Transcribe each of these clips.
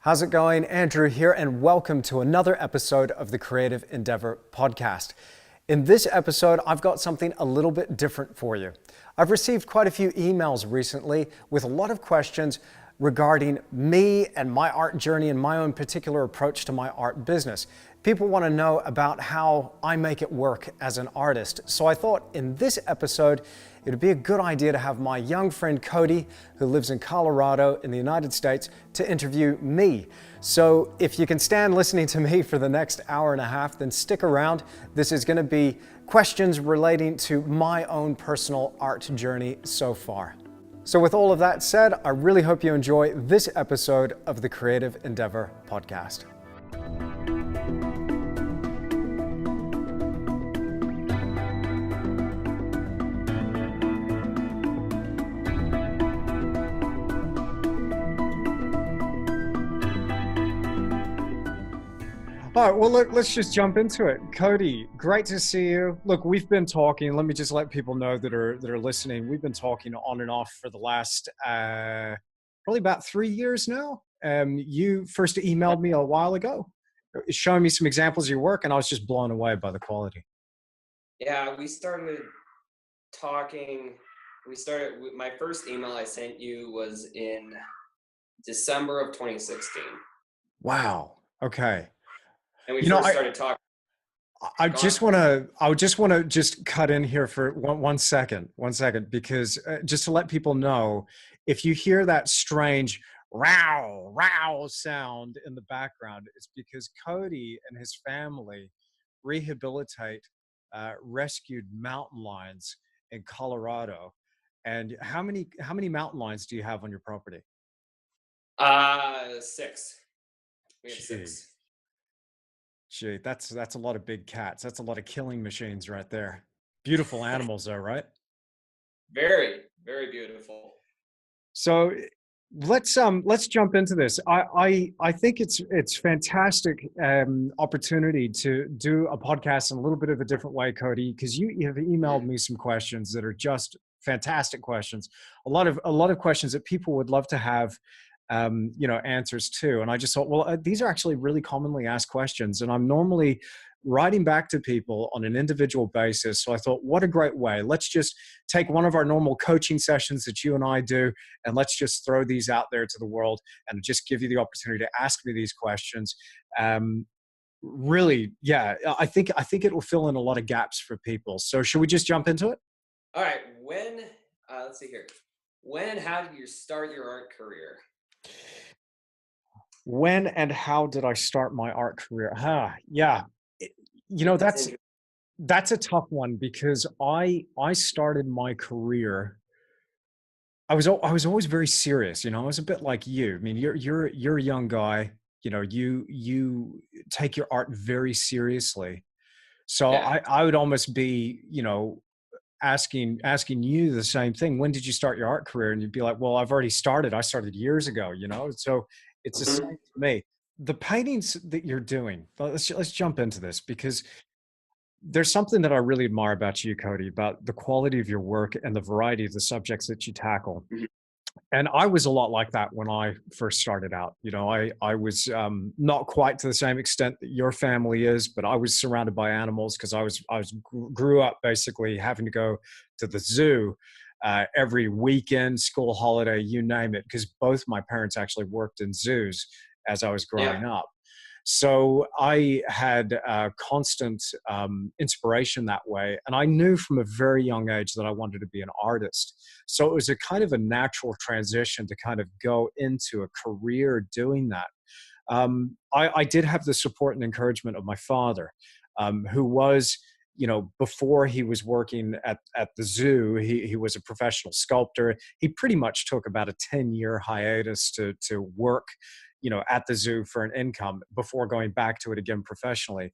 How's it going? Andrew here, and welcome to another episode of the Creative Endeavour podcast. In this episode, I've got something a little bit different for you. I've received quite a few emails recently with a lot of questions regarding me and my art journey and my own particular approach to my art business. People want to know about how I make it work as an artist. So I thought in this episode, it would be a good idea to have my young friend CODY, who lives in Colorado in the United States, to interview me. So if you can stand listening to me for the next hour and a half, then stick around. This is going to be questions relating to my own personal art journey so far. So with all of that said, I really hope you enjoy this episode of the Creative Endeavour podcast. All right, well, let's just jump into it. CODY, great to see you. Look, we've been talking. Let me just let people know that are listening. We've been talking on and off for the last probably about 3 years now. You first emailed me a while ago, showing me some examples of your work, and I was just blown away by the quality. Yeah, we started talking. My first email I sent you was in December of 2016. Wow. Okay. And we first started talking. I just want to just cut in here for one second, because just to let people know, if you hear that strange row sound in the background, it's because CODY and his family rehabilitate rescued mountain lions in Colorado. And how many mountain lions do you have on your property? 6. We have 6. Gee, that's a lot of big cats. That's a lot of killing machines right there. Beautiful animals though, right? Very, very beautiful. So let's jump into this. I think it's fantastic opportunity to do a podcast in a little bit of a different way, CODY, because you have emailed me some questions that are just fantastic questions. A lot of questions that people would love to have answers to. And I just thought, well, these are actually really commonly asked questions. And I'm normally writing back to people on an individual basis. So I thought, what a great way. Let's just take one of our normal coaching sessions that you and I do, and let's just throw these out there to the world and just give you the opportunity to ask me these questions. Really, yeah, I think it will fill in a lot of gaps for people. So should we just jump into it? All right. Let's see here. When and how did you start your art career? When and how did I start my art career? Yeah. That's a tough one, because I started my career. I was always very serious. I was a bit like you. I mean, you're a young guy. You take your art very seriously. So Yeah. I would almost be, asking you the same thing. When did you start your art career? And you'd be like, well, I've already started. I started years ago, So it's the same for me. The paintings that you're doing, let's jump into this, because there's something that I really admire about you, CODY, about the quality of your work and the variety of the subjects that you tackle. And I was a lot like that when I first started out. I was not quite to the same extent that your family is, but I was surrounded by animals, because I grew up basically having to go to the zoo every weekend, school holiday, you name it, because both my parents actually worked in zoos as I was growing up. So I had constant inspiration that way. And I knew from a very young age that I wanted to be an artist. So it was a kind of a natural transition to kind of go into a career doing that. I did have the support and encouragement of my father, who was, before he was working at the zoo, he was a professional sculptor. He pretty much took about a 10-year hiatus to work at the zoo for an income before going back to it again professionally.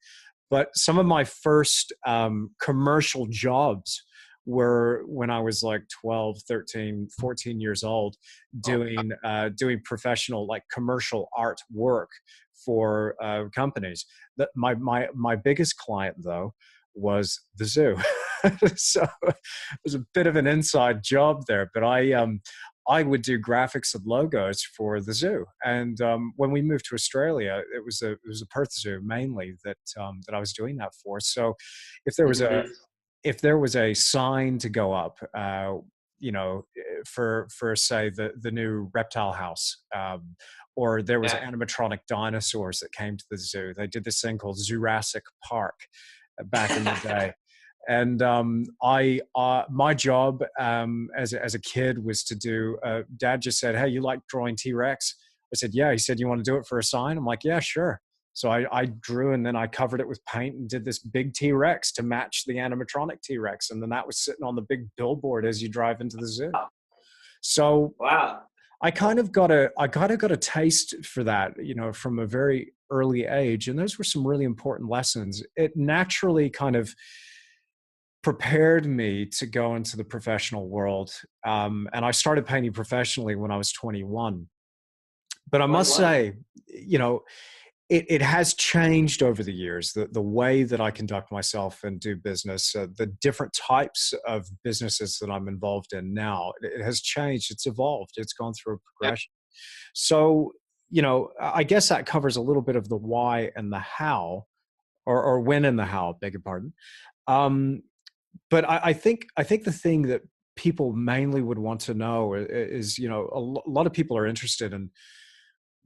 But some of my first commercial jobs were when I was like 12, 13, 14 years old, doing professional, like commercial art work for companies. My biggest client, though, was the zoo. So it was a bit of an inside job there, but I would do graphics and logos for the zoo. And when we moved to Australia, it was a Perth Zoo mainly that I was doing that for. So if there was a Mhm. if there was a sign to go up, for say the new reptile house, or there was Yeah. animatronic dinosaurs that came to the zoo. They did this thing called Jurassic Park back in the day. And my job as a kid was to do. Dad just said, "Hey, you like drawing T Rex?" I said, "Yeah." He said, "You want to do it for a sign?" I'm like, "Yeah, sure." So I drew and then I covered it with paint and did this big T Rex to match the animatronic T Rex, and then that was sitting on the big billboard as you drive into the zoo. So Wow. I kind of got a taste for that, from a very early age, and those were some really important lessons. It naturally kind of prepared me to go into the professional world, and I started painting professionally when I was 21. But I must 21. say, you know, it has changed over the years. The way that I conduct myself and do business, the different types of businesses that I'm involved in now, it has changed. It's evolved. It's gone through a Yep. progression. So, I guess that covers a little bit of the why and the how, or when and the how. Beg your pardon. Um, but I think the thing that people mainly would want to know is, a lot of people are interested in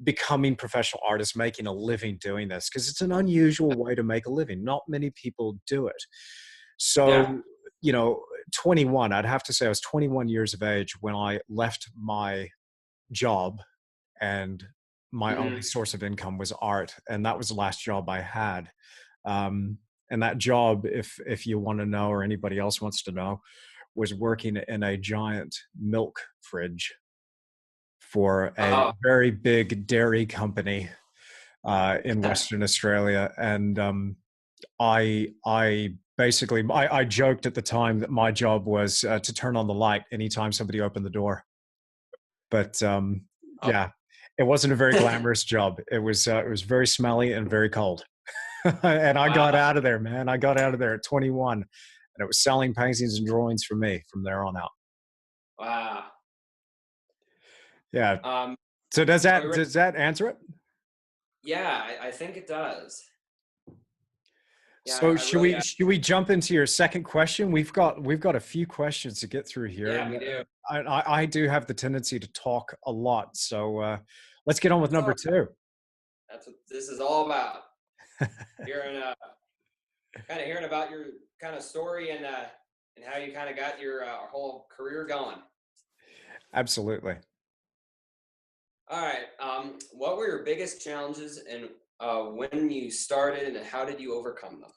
becoming professional artists, making a living doing this, because it's an unusual way to make a living. Not many people do it. Yeah. So, 21, I'd have to say I was 21 years of age when I left my job, and my only Mhm. source of income was art. And that was the last job I had. Um, and that job, if you want to know, or anybody else wants to know, was working in a giant milk fridge for a Oh, very big dairy company in Western Australia. And I basically I joked at the time that my job was to turn on the light anytime somebody opened the door. But oh. yeah, it wasn't a very glamorous job. It was very smelly and very cold. And I got Wow. out of there, man. I got out of there at 21, and it was selling paintings and drawings for me from there on out. Wow. Yeah. Um, So does are we that ready? does that answer it? Yeah, I think it does. Yeah, So I should really, we should we jump into your second question? We've got a few questions to get through here, yeah, and we do. I do have the tendency to talk a lot. So let's get on with That's number all. two. That's what this is all about. Hearing, kind of hearing about your kind of story and how you kind of got your whole career going. Absolutely. All right. What were your biggest challenges and when you started, and how did you overcome them?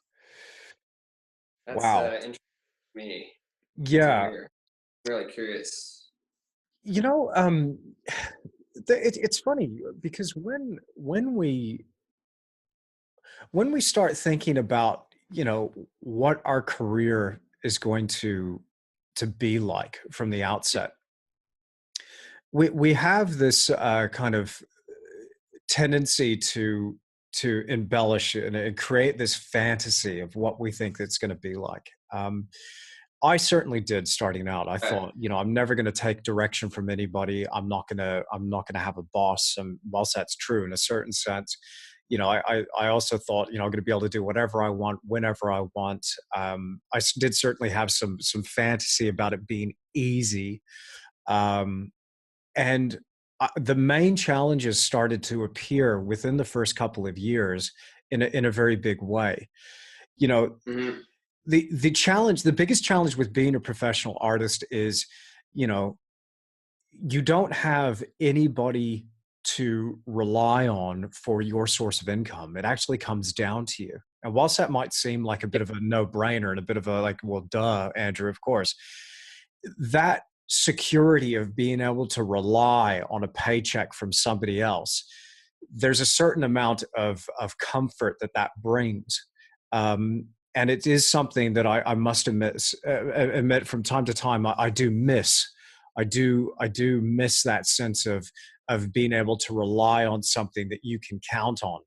That's Wow. interesting to me to Yeah. hear. I'm really curious. You know, it's funny because when we start thinking about, what our career is going to be like from the outset, we have this kind of tendency to embellish and create this fantasy of what we think it's going to be like. I certainly did starting out. I Right. thought, I'm never going to take direction from anybody. I'm not gonna have a boss. And whilst that's true in a certain sense, I also thought, I'm going to be able to do whatever I want, whenever I want. Did certainly have some fantasy about it being easy. Um, and the main challenges started to appear within the first couple of years in a very big way. You know, Hmm. the biggest challenge with being a professional artist is, you know, you don't have anybody to rely on for your source of income. It actually comes down to you. And whilst that might seem like a bit of a no-brainer and a bit of a like, well, duh, Andrew, of course, that security of being able to rely on a paycheck from somebody else, there's a certain amount of comfort that brings. And it is something that I must admit from time to time I do miss. I do miss that sense of being able to rely on something that you can count on.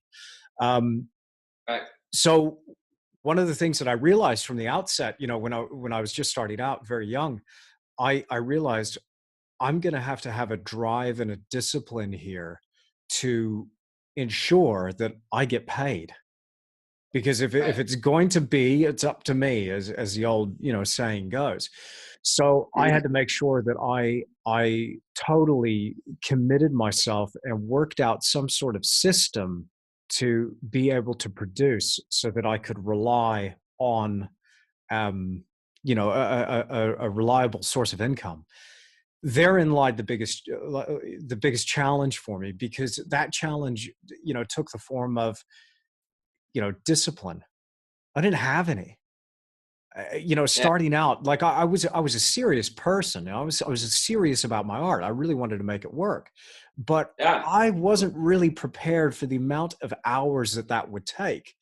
Um, Right. so one of the things that I realized from the outset, when I was just starting out very young, I realized I'm going to have a drive and a discipline here to ensure that I get paid. Because if Right. it's going to be, it's up to me, as the old, saying goes. So I had Mhm. to make sure that I totally committed myself and worked out some sort of system to be able to produce, so that I could rely on, um, a reliable source of income. Therein lied the biggest challenge for me, because that challenge, took the form of, discipline. I didn't have any. Yeah. Starting out, like, I was a serious person. I was serious about my art. I really wanted to make it work, but Yeah. I wasn't really prepared for the amount of hours that that would take.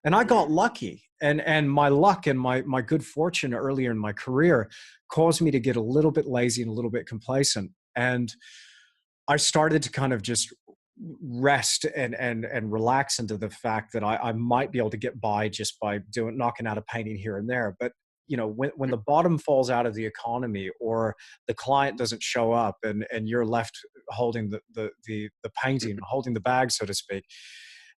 And I got lucky, and my luck and my good fortune earlier in my career caused me to get a little bit lazy and a little bit complacent. And I started to kind of just rest and relax into the fact that I might be able to get by just by doing knocking out a painting here and there. But when the bottom falls out of the economy, or the client doesn't show up, and you're left holding the painting, holding the bag, so to speak,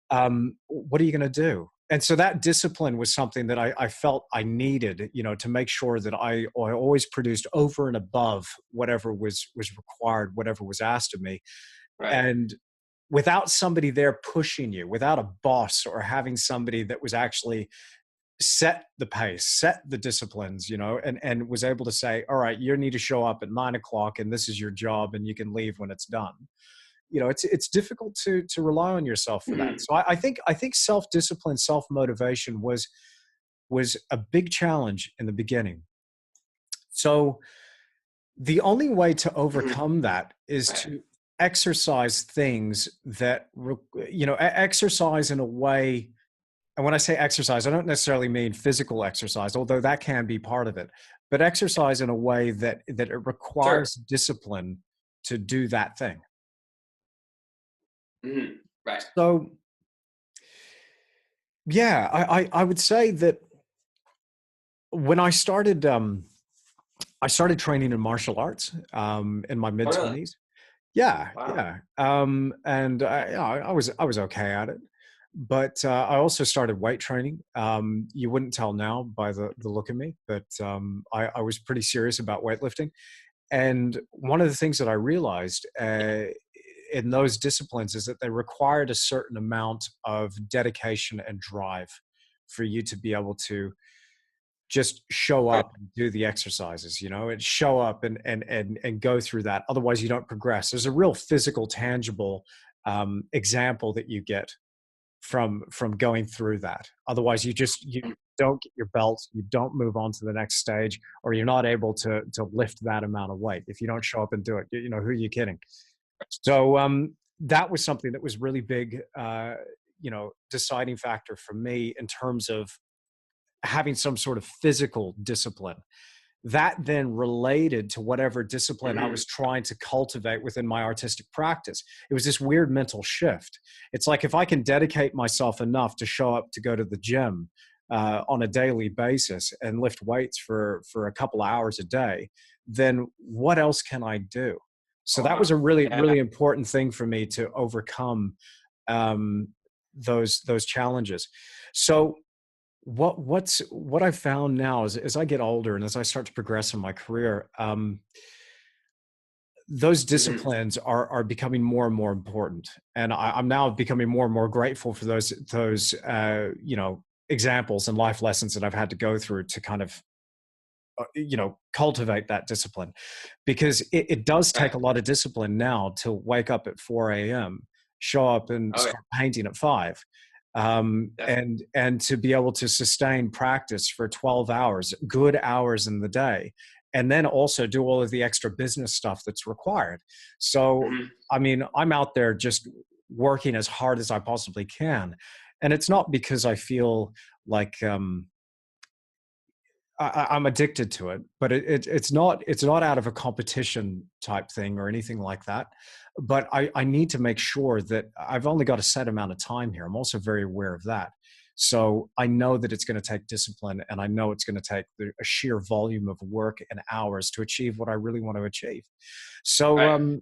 what are you going to do? And so that discipline was something that I felt I needed, to make sure that I always produced over and above whatever was required, whatever was asked of me. Right. And without somebody there pushing you, without a boss, or having somebody that was actually set the pace, set the disciplines, and was able to say, all right, you need to show up at 9 o'clock, and this is your job, and you can leave when it's done. It's difficult to rely on yourself for that. Mhm. So I think self-discipline, self-motivation was a big challenge in the beginning. So the only way to Mhm. overcome that is Right. to exercise things that, exercise in a way. And when I say exercise, I don't necessarily mean physical exercise, although that can be part of it, but exercise in a way that it Sure. requires discipline to do that thing. Mhm. Right. So yeah, I would say that when I started training in martial arts, in my Oh, mid really? 20s. Yeah, Wow. yeah. And I was okay at it, but I also started weight training. You wouldn't tell now by the look of me, but I was pretty serious about weightlifting. And one of the things that I realized, in those disciplines, is that they required a certain amount of dedication and drive for you to be able to just show Right. up and do the exercises, and show up and go through that. Otherwise, you don't progress. There's a real physical, tangible, example that you get from going through that. Otherwise, you don't get your belt, you don't move on to the next stage, or you're not able to lift that amount of weight if you don't show up and do it. Who are you kidding? So that was something that was really big, deciding factor for me in terms of having some sort of physical discipline. That then related to whatever discipline I Mhm. was trying to cultivate within my artistic practice. It was this weird mental shift. It's like, if I can dedicate myself enough to show up to go to the gym on a daily basis and lift weights for a couple hours a day, then what else can I do? So Oh, that was wow. a really, Yeah. really important thing for me to overcome, um, those challenges. So what I found now is, as I get older and as I start to progress in my career, those Mhm. disciplines are becoming more and more important, and I'm now becoming more and more grateful for those examples and life lessons that I've had to go through to kind of cultivate that discipline, because it does take Right. a lot of discipline now to wake up at 4 a.m., show up and Oh, yeah. start painting at 5, Definitely. and to be able to sustain practice for 12 hours, good hours in the day, and then also do all of the extra business stuff that's required. So, Mhm. I mean, I'm out there just working as hard as I possibly can. And it's not because I feel like, I'm addicted to it, but it's not out of a competition type thing or anything like that. But I need to make sure that I've only got a set amount of time here. I'm also very aware of that. So I know that it's going to take discipline, and I know it's going to take a sheer volume of work and hours to achieve what I really want to achieve. So, Right.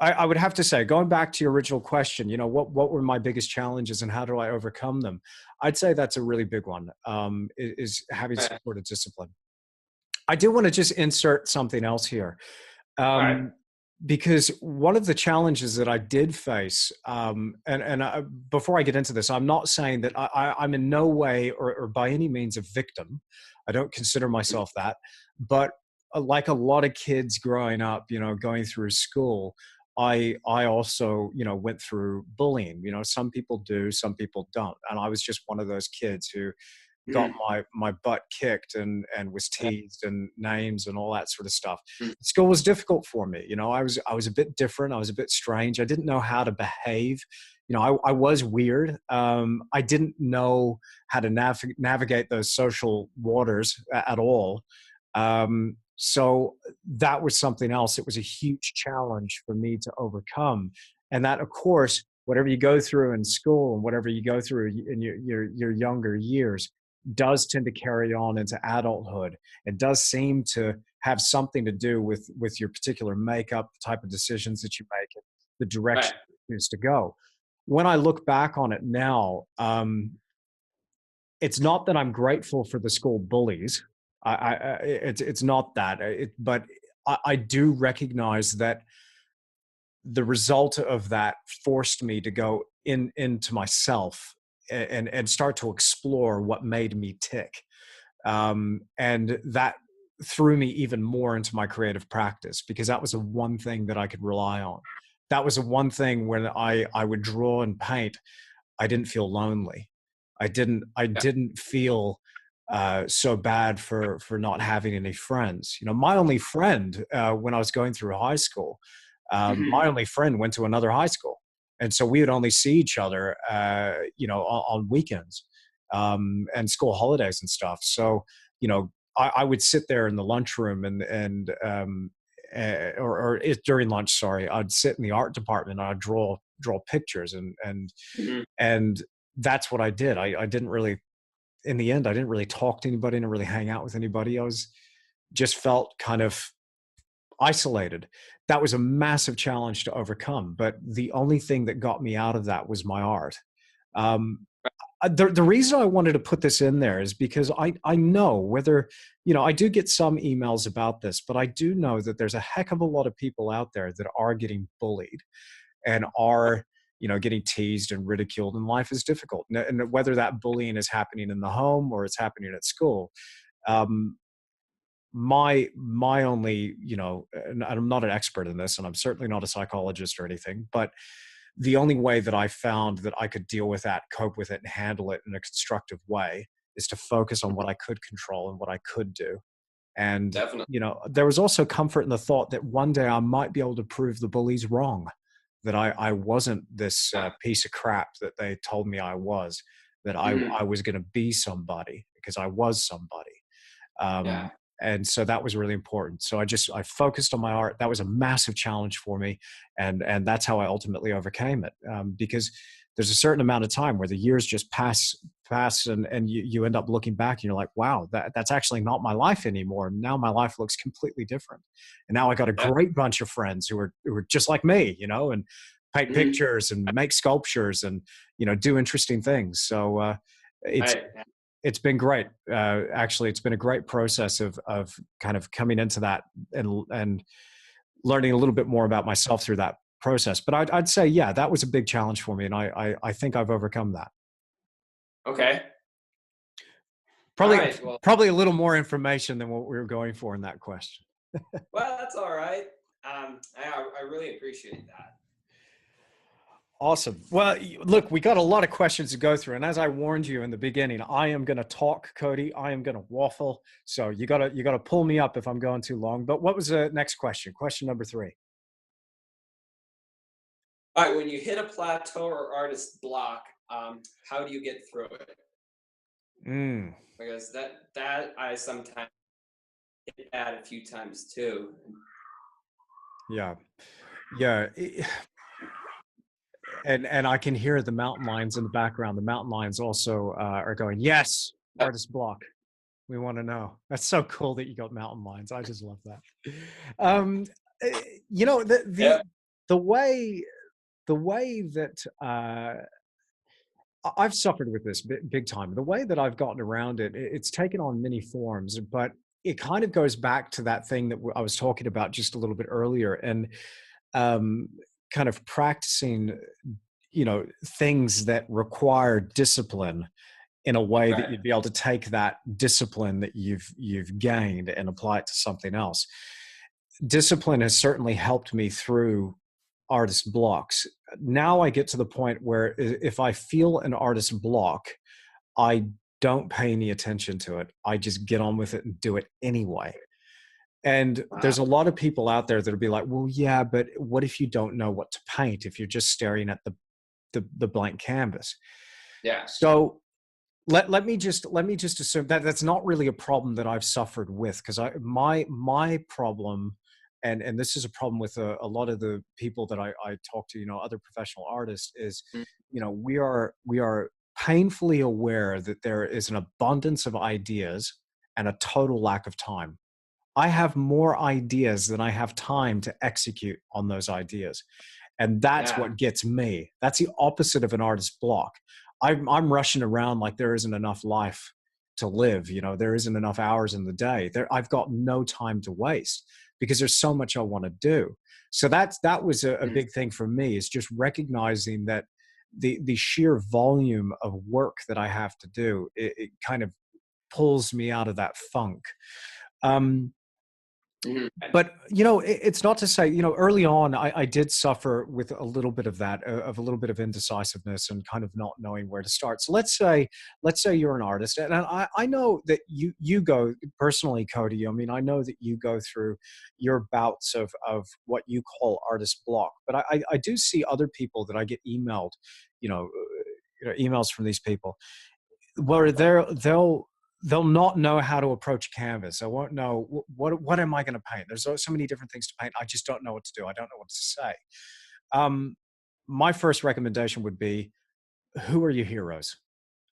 I would have to say, going back to your original question, what were my biggest challenges and how do I overcome them? I'd say that's a really big one, is having some Right. sort of discipline. I do want to just insert something else here. All right. Um, because one of the challenges that I did face, before I get into this, I'm not saying that I'm in no way or by any means a victim. I don't consider myself that. But like a lot of kids growing up, going through school, I also, went through bullying. Some people do, some people don't. And I was just one of those kids who got Mhm. my butt kicked and was teased and names and all that sort of stuff. Mhm. School was difficult for me. I was a bit different. I was a bit strange. I didn't know how to behave. I was weird. I didn't know how to navigate those social waters at all. So that was something else. It was a huge challenge for me to overcome. And that, of course, whatever you go through in school and whatever you go through in your younger years does tend to carry on into adulthood. It does seem to have something to do with your particular makeup, the type of decisions that you make, and the Right. direction you choose to go. When I look back on it now, it's not that I'm grateful for the school bullies. It's not that. But I do recognize that the result of that forced me to go into myself and start to explore what made me tick, and that threw me even more into my creative practice because that was the one thing that I could rely on. That was the one thing when I would draw and paint, I didn't feel lonely. I Yeah. didn't feel so bad for not having any friends. My only friend when I was going through high school, Mhm. my only friend went to another high school, and so we would only see each other, on weekends, and school holidays and stuff. So, I would sit there in the lunchroom during lunch. Sorry, I'd sit in the art department and I'd draw pictures Mhm. and that's what I did. I didn't really, in the end, I didn't really talk to anybody, I didn't really hang out with anybody. I was just felt kind of isolated. That was a massive challenge to overcome. But the only thing that got me out of that was my art. Um, the reason I wanted to put this in there is because I know whether, I do get some emails about this, but I do know that there's a heck of a lot of people out there that are getting bullied and are getting teased and ridiculed, and life is difficult, and whether that bullying is happening in the home or it's happening at school. um, my only, and I'm not an expert in this and I'm certainly not a psychologist or anything, but the only way that I found that I could deal with that, cope with it, and handle it in a constructive way is to focus on what I could control and what I could do. And, Definitely. there was also comfort in the thought that one day I might be able to prove the bullies wrong, that I wasn't this Yeah. piece of crap that they told me I was, that Mhm. I was going to be somebody because I was somebody. Yeah. Um, and so that was really important. So I focused on my art. That was a massive challenge for me, and that's how I ultimately overcame it. Because there's a certain amount of time where the years just pass, and you end up looking back and you're like, wow, that's actually not my life anymore. Now my life looks completely different, and now I got a Yeah. great bunch of friends who are just like me, and paint Mhm. pictures and make sculptures and do interesting things. So it's Right. Yeah. it's been great. Actually, it's been a great process of kind of coming into that and learning a little bit more about myself through that process. But I'd say, yeah, that was a big challenge for me, and I think I've overcome that. Okay. All Probably right. Well, probably a little more information than what we were going for in that question. that's all right. I really appreciate that. Awesome. Well, look, we got a lot of questions to go through, and as I warned you in the beginning, I am going to talk, Cody. I am going to waffle. So you gotta pull me up if I'm going too long. But what was the next question? Question number 3. All right. When you hit a plateau or artist block, how do you get through it? Mm, Because that I sometimes hit that a few times too. yeah. Yeah. and I can hear the mountain lions in the background. The mountain lions also are going, yes, artist block. We want to know. That's so cool that you got mountain lions. I just love that. Um, you know, Yeah. the way that I've suffered with this big time. The way that I've gotten around it, it's taken on many forms, but it kind of goes back to that thing that I was talking about just a little bit earlier, and um, kind of practicing, things that require discipline in a way that Right. you'd be able to take that discipline that you've gained and apply it to something else. Discipline has certainly helped me through artist blocks. Now I get to the point where if I feel an artist block, I don't pay any attention to it. I just get on with it and do it anyway. And Wow. there's a lot of people out there that'll be like, well, yeah, but what if you don't know what to paint if you're just staring at the blank canvas? Yeah. So let me just assume that that's not really a problem that I've suffered with, because my problem, and this is a problem with a lot of the people that I talk to, other professional artists, is Mm. we are painfully aware that there is an abundance of ideas and a total lack of time. I have more ideas than I have time to execute on those ideas. And that's Yeah. what gets me. That's the opposite of an artist block. I'm rushing around like there isn't enough life to live. There isn't enough hours in the day. I've got no time to waste because there's so much I want to do. So that was a Mm. big thing for me, is just recognizing that the sheer volume of work that I have to do, it kind of pulls me out of that funk. Um, Mhm. but it's not to say, early on I did suffer with a little bit of that, of a little bit of indecisiveness and kind of not knowing where to start. So let's say you're an artist, and I know that you go personally, Cody. I mean, I know that you go through your bouts of what you call artist block, but I do see other people that I get emailed, you know, emails from these people where they'll not know how to approach canvas. I won't know what am I going to paint. There's so many different things to paint. I just don't know what to do. I don't know what to say. Um, my first recommendation would be, who are your heroes?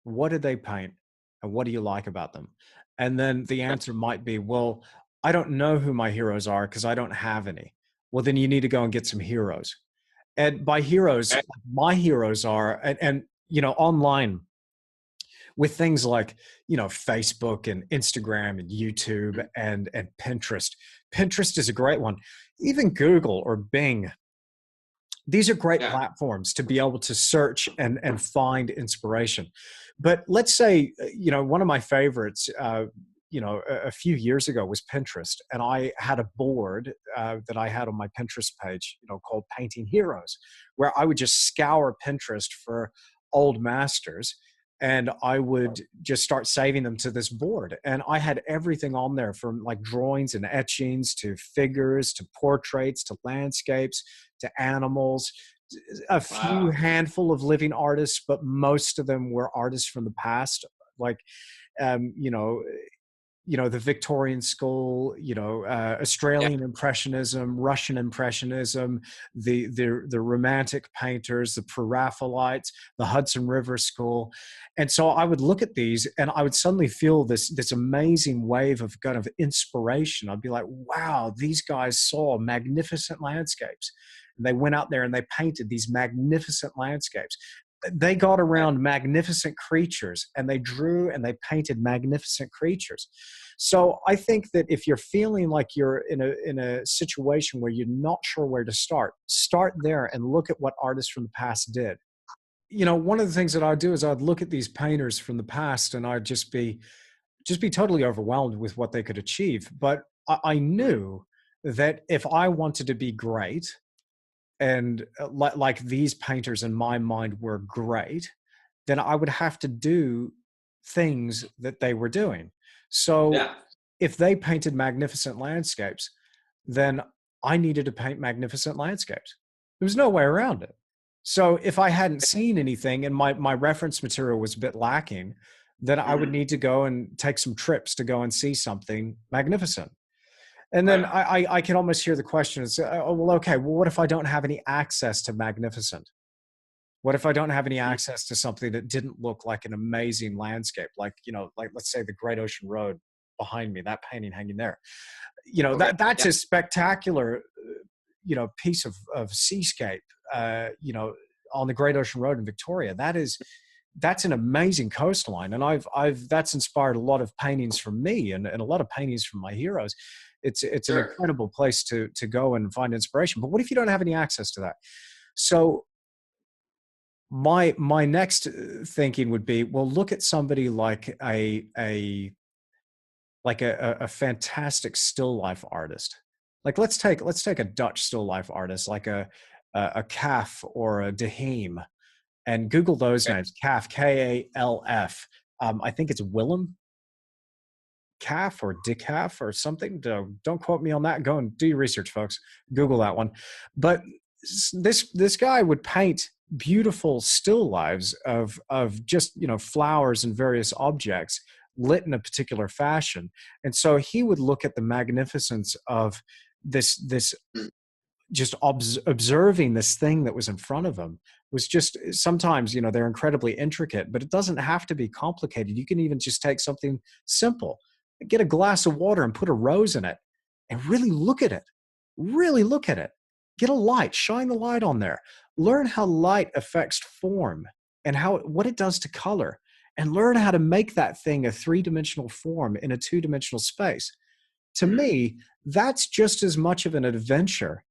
What did they paint, and what do you like about them? And then the answer might be, well, I don't know who my heroes are because I don't have any. Well, then you need to go and get some heroes. And by heroes, Right. my heroes are, and online, with things like Facebook and Instagram and YouTube and Pinterest. Pinterest is a great one. Even Google or Bing, these are great Yeah. platforms to be able to search and find inspiration. But let's say, one of my favorites, a few years ago was Pinterest, and I had a board that I had on my Pinterest page, called Painting Heroes, where I would just scour Pinterest for old masters, and I would just start saving them to this board. And I had everything on there, from like drawings and etchings to figures to portraits to landscapes to animals, a few Wow. handful of living artists, but most of them were artists from the past, like um, you know the Victorian school, Yeah. Australian Impressionism, Russian Impressionism, the Romantic painters, the Pre-Raphaelites, the Hudson River School. And so I would look at these, and I would suddenly feel this amazing wave of kind of inspiration. I'd be like, wow, these guys saw magnificent landscapes. And they went out there and they painted these magnificent landscapes. They got Right. around magnificent creatures, and they drew and they painted magnificent creatures. So I think that if you're feeling like you're in a situation where you're not sure where to start there and look at what artists from the past did. One of the things that I'd do is I'd look at these painters from the past, and I'd just be totally overwhelmed with what they could achieve. But I Mhm. knew that if I wanted to be great, and like these painters in my mind were great, then I would have to do things that they were doing. So Yeah. if they painted magnificent landscapes, then I needed to paint magnificent landscapes. There was no way around it. So if I hadn't seen anything and my reference material was a bit lacking, then I would Mhm. need to go and take some trips to go and see something magnificent. And then Right. I can almost hear the question is, oh, well, okay, well, what if I don't have any access to magnificent? What if I don't have any access to something that didn't look like an amazing landscape, like, like let's say the Great Ocean Road behind me, that painting hanging there. Okay. That's Yeah. a spectacular, piece of seascape, on the Great Ocean Road in Victoria. That's an amazing coastline, and I've that's inspired a lot of paintings from me, and a lot of paintings from my heroes. It's an Sure. incredible place to go and find inspiration. But what if you don't have any access to that? So my next thinking would be, well, look at somebody like a fantastic still life artist. Like let's take a Dutch still life artist like a Calf or a Deheem, and Google those Okay. names. Calf, Kalf. I think it's Willem Calf or Decaf or something. Don't quote me on that. Go and do your research, folks. Google that one. But this guy would paint beautiful still lives of just flowers and various objects lit in a particular fashion. And so he would look at the magnificence of this Mm. just observing this thing that was in front of him. Was just sometimes, they're incredibly intricate, but it doesn't have to be complicated. You can even just take something simple, get a glass of water and put a rose in it, and really look at it. Really look at it. Get a light, shine the light on there. Learn how light affects form and what it does to color, and learn how to make that thing a three-dimensional form in a two-dimensional space. To Mm. me, that's just as much of an adventure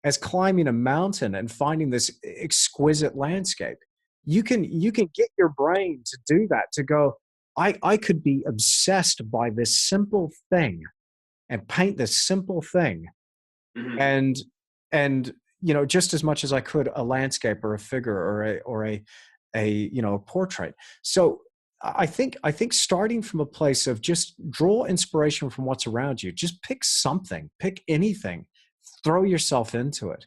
as climbing a mountain and finding this exquisite landscape. You can get your brain to do that, to go, I could be obsessed by this simple thing and paint this simple thing, Hmm. and and just as much as I could a landscape or a figure or a portrait. So I think starting from a place of just draw inspiration from what's around you. Just pick something, pick anything, throw yourself into it.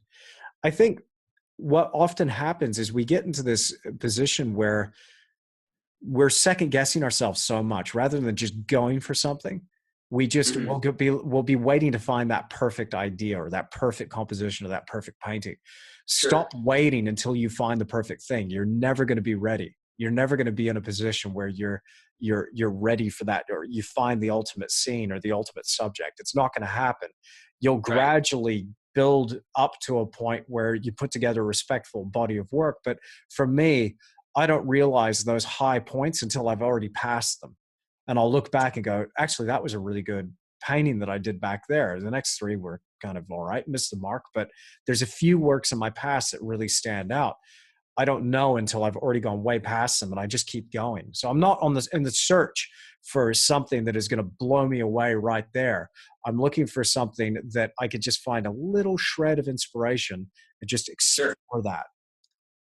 I think what often happens is we get into this position where we're second guessing ourselves so much rather than just going for something. We just Hmm. we'll be waiting to find that perfect idea or that perfect composition or that perfect painting. Sure. Stop waiting until you find the perfect thing. You're never going to be ready. You're never going to be in a position where you're ready for that, or you find the ultimate scene or the ultimate subject. It's not going to happen. You'll Right. gradually build up to a point where you put together a respectful body of work. But for me, I don't realize those high points until I've already passed them. And I'll look back and go, actually, that was a really good painting that I did back there. The next three were kind of all right, missed the mark, but there's a few works in my past that really stand out. I don't know until I've already gone way past them, and I just keep going. So I'm not in the search for something that is going to blow me away right there. I'm looking for something that I could just find a little shred of inspiration and just Sure. explore that.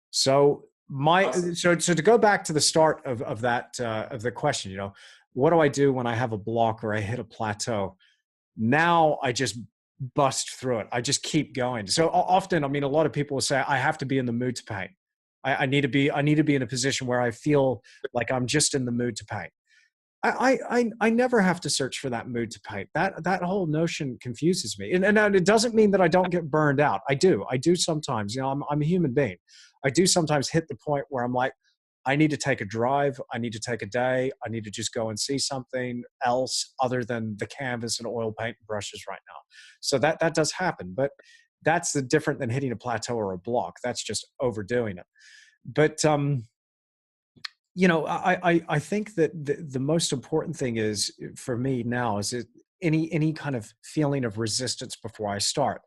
So my Awesome. so to go back to the start of that of the question, what do I do when I have a block or I hit a plateau? Now I just bust through it. I just keep going. So often, I mean, a lot of people will say, I have to be in the mood to paint. I need to be in a position where I feel like I'm just in the mood to paint. I never have to search for that mood to paint. That whole notion confuses me, and it doesn't mean that I don't get burned out. I do sometimes. I'm a human being. I do sometimes hit the point where I'm like, I need to take a drive. I need to take a day. I need to just go and see something else other than the canvas and oil paint and brushes right now. So that does happen, but that's the different than hitting a plateau or a block. That's just overdoing it. But I think that the most important thing is for me now is it any kind of feeling of resistance before I start.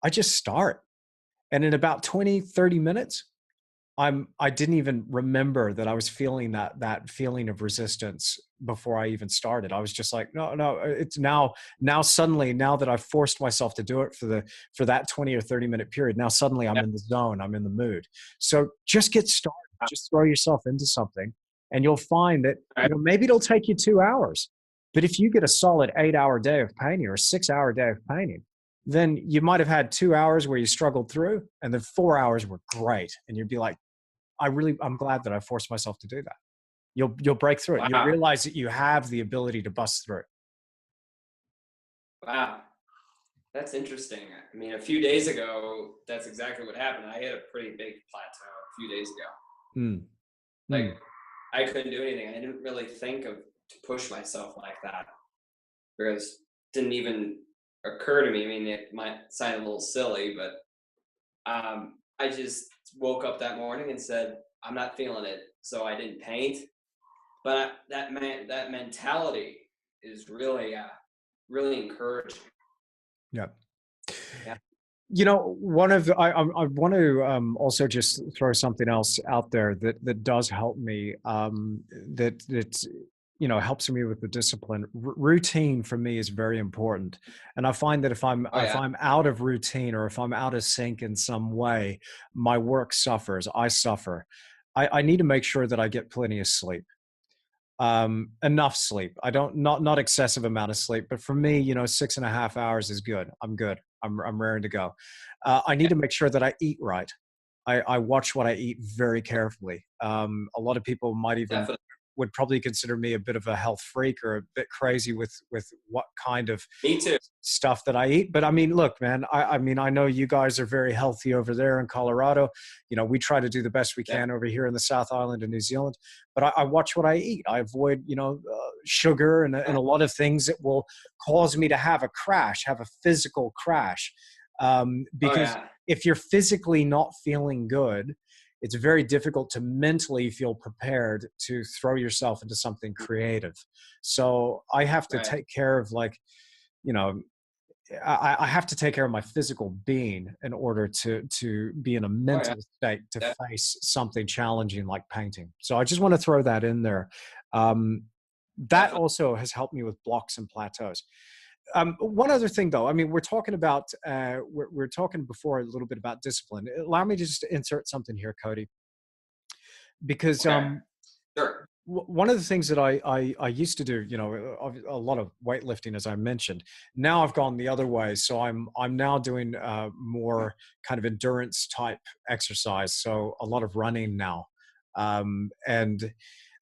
I just start. And in about 20, 30 minutes, I didn't even remember that I was feeling that feeling of resistance before I even started. I was just like, no, no, it's now suddenly, now that I've forced myself to do it for that 20 or 30 minute period, now suddenly I'm Yeah. in the zone, I'm in the mood. So just get started, just throw yourself into something, and you'll find that, All right. maybe it'll take you 2 hours. But if you get a solid 8 hour day of painting or a 6 hour day of painting, then you might have had 2 hours where you struggled through, and then 4 hours were great. And you'd be like, I'm glad that I forced myself to do that. You'll break through it. You'll Wow. realize that you have the ability to bust through it. Wow. That's interesting. I mean, a few days ago, that's exactly what happened. I hit a pretty big plateau a few days ago. Mm, Like mm. I couldn't do anything. I didn't really think of to push myself like that because it didn't even occur to me. I mean, it might sound a little silly, but I just woke up that morning and said, I'm not feeling it. So I didn't paint. But that mentality is really, really encouraging. Yeah. Yeah. You know, one of the, I want to also just throw something else out there that does help me. That you know, helps me with the discipline. Routine for me is very important, and I find that Oh if yeah. I'm out of routine or if I'm out of sync in some way, my work suffers. I suffer. I need to make sure that I get plenty of sleep, enough sleep. I don't, not excessive amount of sleep, but for me, you know, 6.5 hours is good. I'm good. I'm raring to go. I need Yeah, to make sure that I eat right. I watch what I eat very carefully. A lot of people might even definitely. would probably consider me a bit of a health freak or a bit crazy with what kind of Me too. stuff that I eat. But I mean, look, man, I mean, I know you guys are very healthy over there in Colorado. You know, we try to do the best we Yeah. can over here in the South Island of New Zealand. But I watch what I eat. I avoid, you know, sugar and a lot of things that will cause me to have a crash, have a physical crash. Oh Because yeah. if you're physically not feeling good, it's very difficult to mentally feel prepared to throw yourself into something creative. So I have to Right. take care of, like, you know, I have to take care of my physical being in order to be in a Oh yeah. mental state to Def- face something challenging like painting. So I just want to throw that in there. Um, that Definitely. also has helped me with blocks and plateaus. One other thing, though, I mean, we're talking about we're talking before a little bit about discipline. Allow me to just insert something here, Cody, because Okay. Sure. one of the things that I used to do, you know, a lot of weightlifting, as I mentioned. Now I've gone the other way, so I'm now doing more kind of endurance type exercise. So a lot of running now, and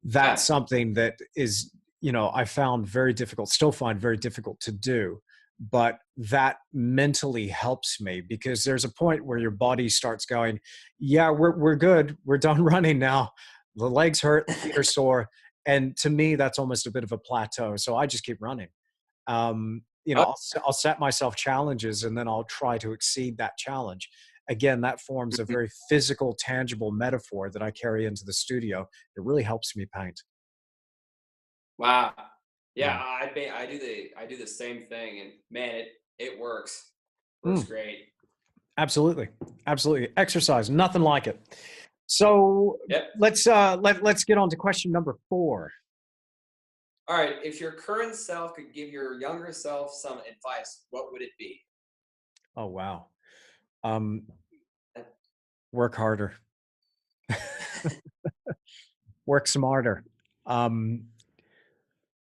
that's Yeah. something that is, you know, I found very difficult, still find very difficult to do. But that mentally helps me because there's a point where your body starts going, yeah, we're good, we're done running now, the legs hurt, the feet are sore. And to me, that's almost a bit of a plateau. So I just keep running. You know, Oh, I'll set myself challenges and then I'll try to exceed that challenge. Again, that forms a mhm. very physical, tangible metaphor that I carry into the studio. It really helps me paint. Wow. Yeah, Mm. I do the same thing, and man, it works. Works Mm, great. absolutely. Absolutely. Exercise, nothing like it. So Yep. let's get on to question number 4. All right. If your current self could give your younger self some advice, what would it be? Oh wow. Um, Uh, work harder. Work smarter. Um,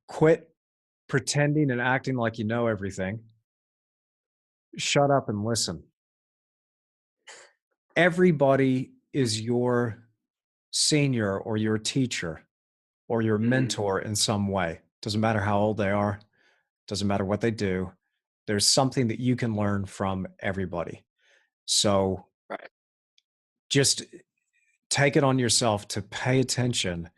quit pretending and acting like you know everything. Shut up and listen. Everybody is your senior or your teacher or your mhm. mentor in some way. Doesn't matter how old they are, doesn't matter what they do. There's something that you can learn from everybody. So Right. just take it on yourself to pay attention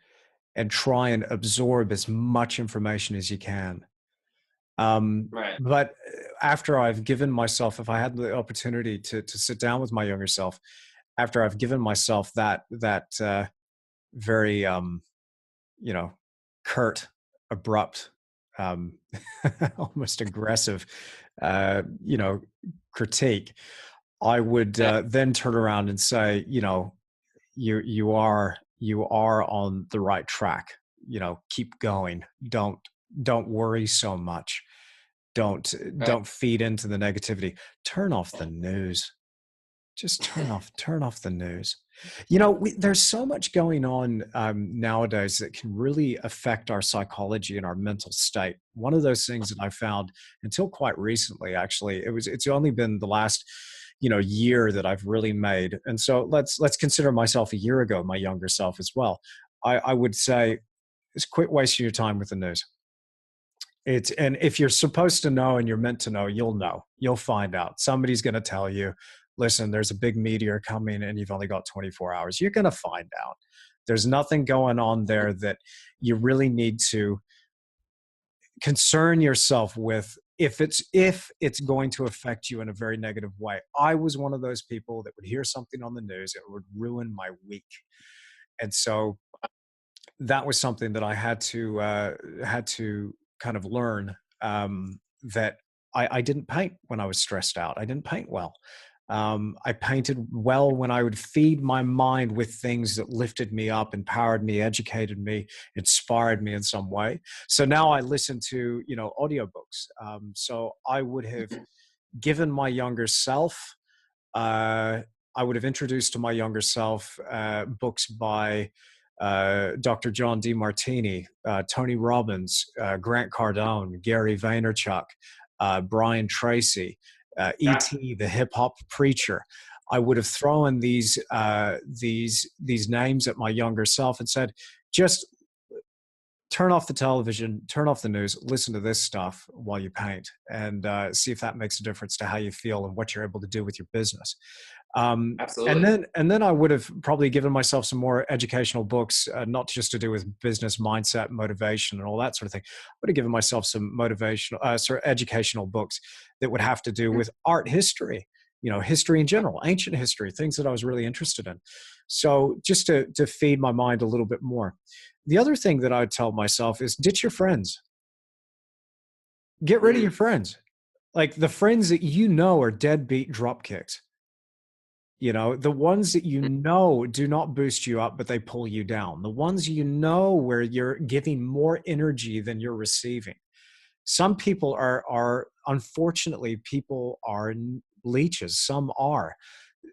and try and absorb as much information as you can. Right. But after I've given myself, if I had the opportunity to sit down with my younger self, after I've given myself that very you know, curt, abrupt, um, almost aggressive, you know, critique, I would Yeah. then turn around and say, you know, you are on the right track. You know, keep going. Don't worry so much. Don't Right. don't feed into the negativity. Turn off the news. Just turn off the news. You know, there's so much going on nowadays that can really affect our psychology and our mental state. One of those things that I found until quite recently, actually, it's only been the last, you know, year that I've really made. And so let's consider myself a year ago, my younger self as well. I would say, just quit wasting your time with the news. It's, and if you're supposed to know and you're meant to know, you'll know. You'll find out. Somebody's going to tell you. listen, there's a big meteor coming and you've only got 24 hours. You're going to find out. There's nothing going on there that you really need to concern yourself with if it's going to affect you in a very negative way. I was one of those people that would hear something on the news, it would ruin my week. And so that was something that I had to kind of learn, that I didn't paint when I was stressed out. I didn't paint well. I painted well when I would feed my mind with things that lifted me up, empowered me, educated me, inspired me in some way. So now I listen to, audiobooks. So I would have given my younger self, uh, I would have introduced to my younger self books by Dr. John DeMartini, Tony Robbins, Grant Cardone, Gary Vaynerchuk, Brian Tracy, Yeah, E.T., the hip hop preacher. I would have thrown these names at my younger self and said, just turn off the television, turn off the news, listen to this stuff while you paint, and see if that makes a difference to how you feel and what you're able to do with your business. And absolutely. then I would have probably given myself some more educational books, not just to do with business mindset, motivation, and all that sort of thing. I would have given myself some motivational, sort of educational books that would have to do Mhm. with art history, history in general, ancient history, things that I was really interested in. So just to feed my mind a little bit more. The other thing that I would tell myself is ditch your friends. Get rid of your Mm. friends. Like the friends that are deadbeat drop kicks. The ones that do not boost you up, but they pull you down. The ones where you're giving more energy than you're receiving. Some people are unfortunately, people are leeches. Some are.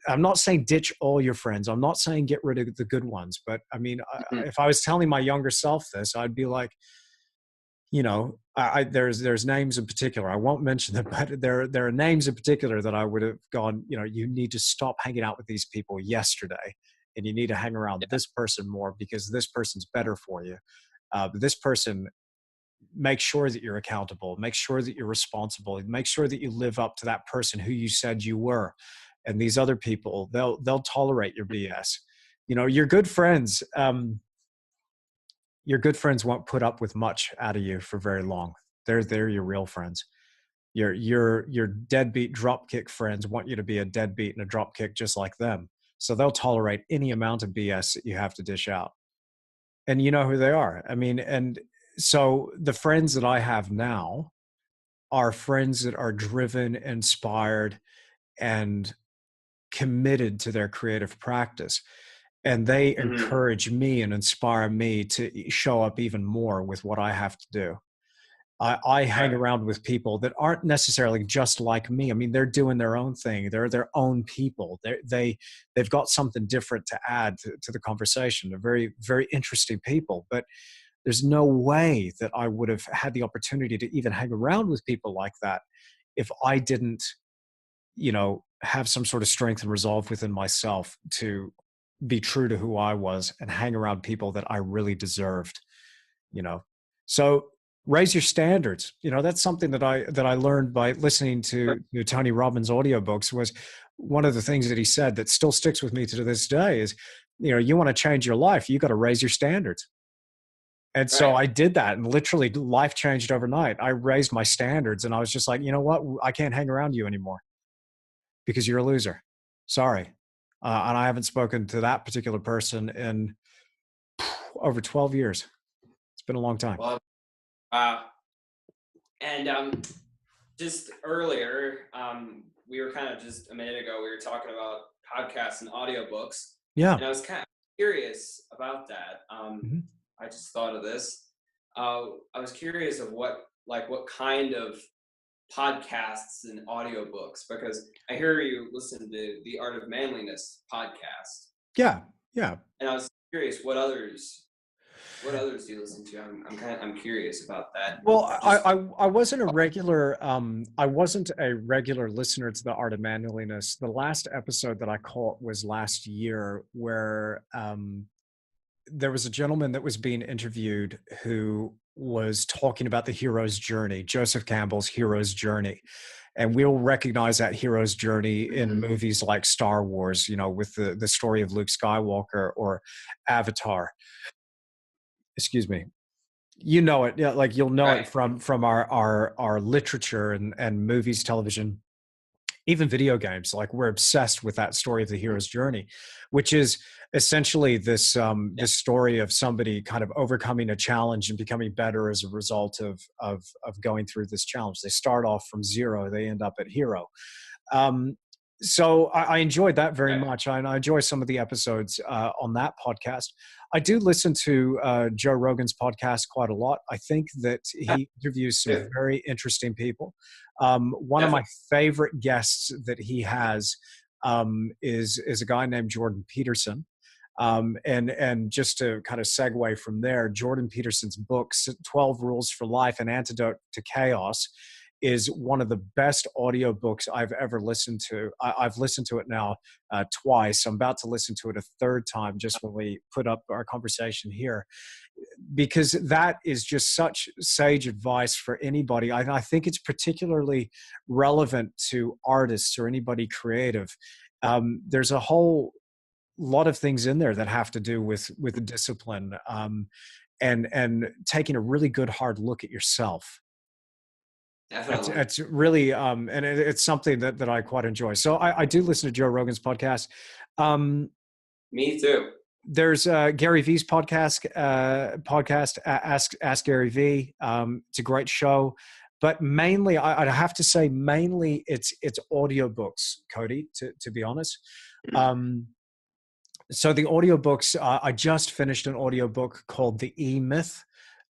I'm not saying ditch all your friends. I'm not saying get rid of the good ones. But I mean, Mhm. if I was telling my younger self this, I'd be like, there's names in particular. I won't mention them, but there are names in particular that I would have gone. You need to stop hanging out with these people yesterday, and you need to hang around Yeah, this person more because this person's better for you. This person, make sure that you're accountable. Make sure that you're responsible. Make sure that you live up to that person who you said you were. And these other people, they'll tolerate your BS. Your good friends. Your good friends won't put up with much out of you for very long. They're your real friends. Your deadbeat dropkick friends want you to be a deadbeat and a dropkick just like them. So they'll tolerate any amount of BS that you have to dish out. And you know who they are. I mean, and so the friends that I have now are friends that are driven, inspired, and committed to their creative practice. And they Mhm. encourage me and inspire me to show up even more with what I have to do. I hang Right. around with people that aren't necessarily just like me. I mean, they're doing their own thing. They're their own people. They've got something different to add to the conversation. They're very, very interesting people. But there's no way that I would have had the opportunity to even hang around with people like that if I didn't, have some sort of strength and resolve within myself to be true to who I was and hang around people that I really deserved, you know. So raise your standards. That's something that I learned by listening to Tony Robbins audiobooks. Was one of the things that he said that still sticks with me to this day is, you want to change your life, you got to raise your standards. And so Right. I did that, and literally life changed overnight. I raised my standards and I was just like, you know what? I can't hang around you anymore because you're a loser. Sorry. And I haven't spoken to that particular person in over 12 years. It's been a long time. Well, and just earlier, we were kind of just a minute ago, we were talking about podcasts and audiobooks, Yeah. and I was kind of curious about that. Mhm. I just thought of this. I was curious of what kind of podcasts and audiobooks, because I hear you listen to the Art of Manliness podcast, Yeah. Yeah. and I was curious what others do you listen to? I'm curious about that. Well, Just I wasn't a regular listener to the Art of Manliness. The last episode that I caught was last year, where there was a gentleman that was being interviewed who was talking about the hero's journey, Joseph Campbell's hero's journey. And we'll recognize that hero's journey in Mhm. movies like Star Wars, you know, with the story of Luke Skywalker, or Avatar. Excuse me. You know it, yeah, like you'll know it Right. from our literature and movies, television, even video games. Like we're obsessed with that story of the Mhm. hero's journey, which is essentially Yeah. this story of somebody kind of overcoming a challenge and becoming better as a result of going through this challenge. They start off from zero, they end up at hero. um, so I enjoyed that very Right. much. I enjoy some of the episodes on that podcast. I do listen to Joe Rogan's podcast quite a lot. I think that Yeah. he interviews some Too. very interesting people. One of my Definitely. favorite guests that he has is a guy named Jordan Peterson. And just to kind of segue from there, Jordan Peterson's books, 12 Rules for Life, An Antidote to Chaos, is one of the best audiobooks I've ever listened to. I've listened to it now twice. I'm about to listen to it a third time just when we put up our conversation here, because that is just such sage advice for anybody. I think it's particularly relevant to artists or anybody creative. There's a whole lot of things in there that have to do with the discipline, and taking a really good hard look at yourself. Definitely. It's really and it's something that I quite enjoy. So I do listen to Joe Rogan's podcast. Um, Me too. there's Gary V's podcast, Ask Gary V. It's a great show, but mainly I'd have to say mainly it's audiobooks, Cody, to be honest. Mhm. Um, so the audiobooks, I just finished an audiobook called The E-Myth.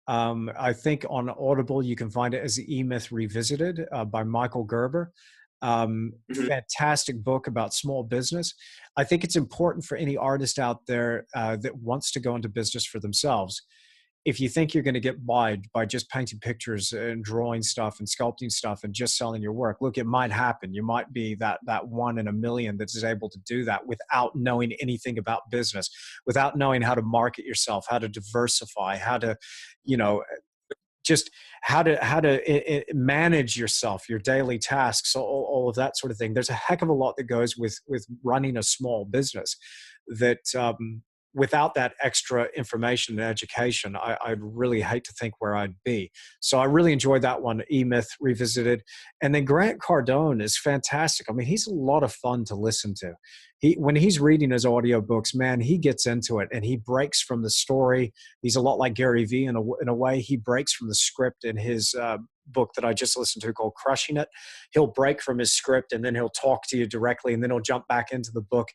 I think on Audible you can find it as The E-Myth Revisited by Michael Gerber. Mhm. Fantastic book about small business. I think it's important for any artist out there that wants to go into business for themselves. If you think you're going to get by just painting pictures and drawing stuff and sculpting stuff and just selling your work, look, it might happen. You might be that one in a million that is able to do that without knowing anything about business, without knowing how to market yourself, how to diversify, how to, you know, just how to manage yourself, your daily tasks, all of that sort of thing. There's a heck of a lot that goes with running a small business that without that extra information and education, I'd really hate to think where I'd be. So I really enjoyed that one, E-Myth Revisited. And then Grant Cardone is fantastic. I mean, he's a lot of fun to listen to. When he's reading his audiobooks, man, he gets into it and he breaks from the story. He's a lot like Gary Vee in a way. He breaks from the script in his book that I just listened to called Crushing It. He'll break from his script and then he'll talk to you directly and then he'll jump back into the book.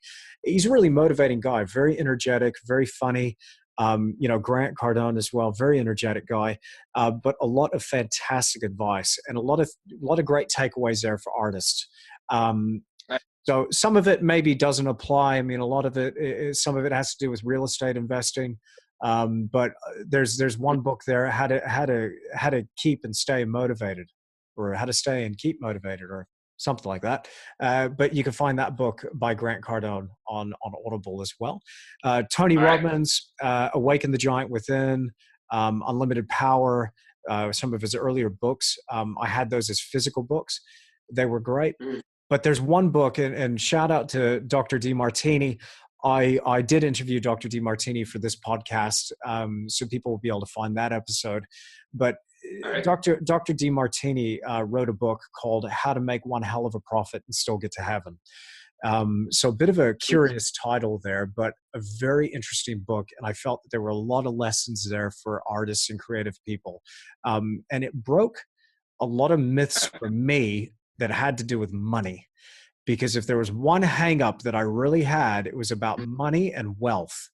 He's a really motivating guy, very energetic, very funny. Grant Cardone as well, very energetic guy, but a lot of fantastic advice and a lot of great takeaways there for artists. Um, Right. so some of it maybe doesn't apply. I mean, a lot of it, some of it has to do with real estate investing. But there's one book there, how to keep and stay motivated, or how to stay and keep motivated, or something like that. But you can find that book by Grant Cardone on Audible as well. Tony All right. Robbins, Awaken the Giant Within, Unlimited Power, some of his earlier books. I had those as physical books. They were great. Mhm. But there's one book, and shout out to Dr. DeMartini. I did interview Dr. DeMartini for this podcast, so people will be able to find that episode. But All right. Dr. DeMartini wrote a book called How to Make One Hell of a Profit and Still Get to Heaven. So a bit of a Mhm. curious title there, but a very interesting book. And I felt that there were a lot of lessons there for artists and creative people. And it broke a lot of myths for me that had to do with money. Because if there was one hang up that I really had, it was about money and wealth.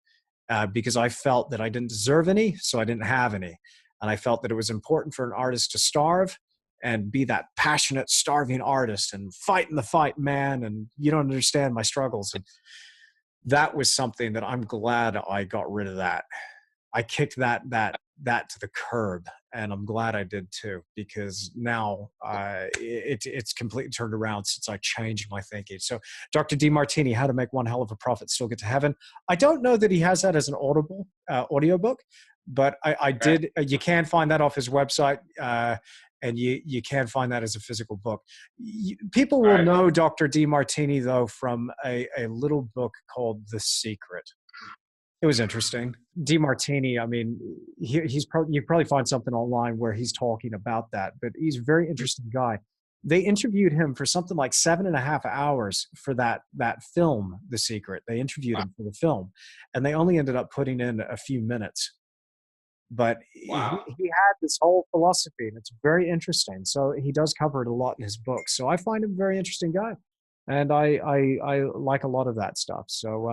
Because I felt that I didn't deserve any, so I didn't have any. And I felt that it was important for an artist to starve and be that passionate, starving artist and fighting the fight, man. And you don't understand my struggles. And that was something that I'm glad I got rid of that. I kicked that to the curb, and I'm glad I did too, because now it's completely turned around since I changed my thinking. So, Dr. DeMartini, How to Make One Hell of a Profit, Still Get to Heaven. I don't know that he has that as an audiobook, but I Right. did. You can find that off his website, and you can find that as a physical book. People All will right. know Dr. DeMartini though from a little book called The Secret. It was interesting. DeMartini, I mean, he's probably, you probably find something online where he's talking about that, but he's a very interesting guy. They interviewed him for something like 7.5 hours for that film, The Secret. They interviewed Wow. him for the film, and they only ended up putting in a few minutes. But Wow. he had this whole philosophy, and it's very interesting. So he does cover it a lot in his book. So I find him a very interesting guy, and I like a lot of that stuff. So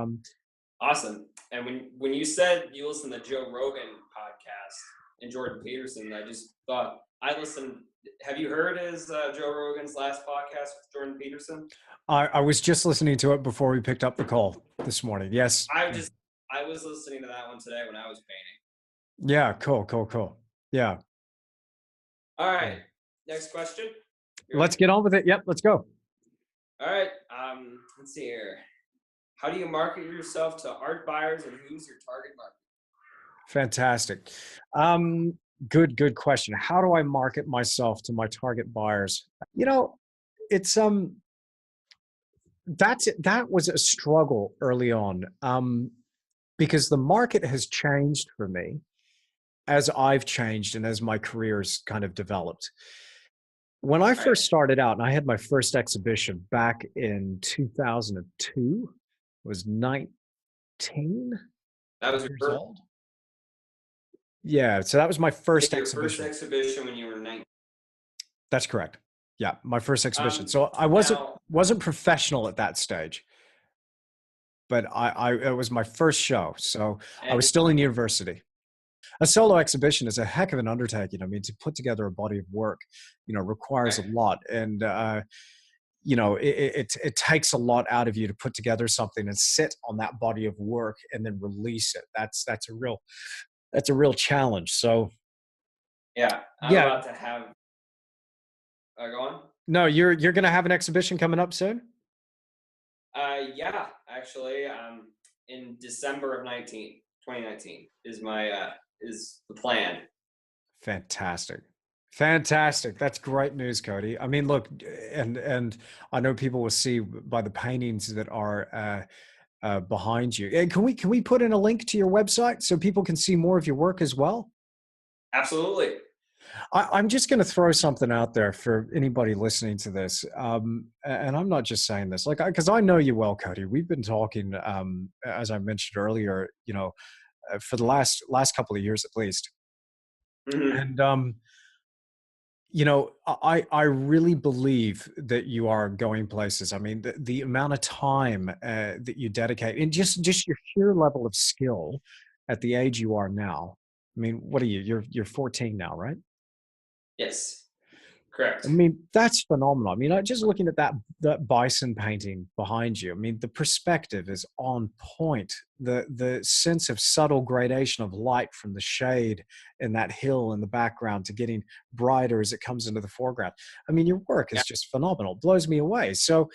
Awesome. And when you said you listen to Joe Rogan podcast and Jordan Peterson, I just thought I listened. Have you heard his Joe Rogan's last podcast with Jordan Peterson? I was just listening to it before we picked up the call this morning. Yes. I was listening to that one today when I was painting. Yeah. Cool. Cool. Cool. Yeah. All right. Next question. You Let's ready? get on with it. Yep. Let's go. All right. Let's see here. How do you market yourself to art buyers, and who's your target market? Fantastic. Good question. How do I market myself to my target buyers? You know, it's that was a struggle early on, because the market has changed for me as I've changed and as my career's kind of developed. When I Right. first started out, and I had my first exhibition back in 2002, was 19 That was your years first. old. Yeah, so that was my first Your first exhibition. exhibition when you were 19. That's correct. Yeah, my first exhibition. Um, So I Now, wasn't professional at that stage, but I it was my first show. So I and was still in university. A solo exhibition is a heck of an undertaking. I mean, to put together a body of work, requires a right. lot, and it takes a lot out of you to put together something and sit on that body of work and then release it. That's a real challenge. So Yeah, I'm yeah, about to have. Go on. no, you're going to have an exhibition coming up soon. Yeah, actually, in December of 2019 is my is the plan. Fantastic. Fantastic. That's great news, Cody. I mean, look, and I know people will see by the paintings that are behind you. And can we put in a link to your website so people can see more of your work as well? Absolutely. I'm just going to throw something out there for anybody listening to this, and I'm not just saying this, like, because I know you well, Cody. We've been talking, as I mentioned earlier, for the last couple of years at least, Hmm. and I really believe that you are going places. I mean, the amount of time that you dedicate, and just your sheer level of skill at the age you are now. I mean, what are you? You're 14 now, right? Yes, I correct. mean, that's phenomenal. I mean, just looking at that bison painting behind you, I mean, the perspective is on point. The sense of subtle gradation of light from the shade in that hill in the background to getting brighter as it comes into the foreground. I mean, your work Yeah, is just phenomenal. It blows me away. So,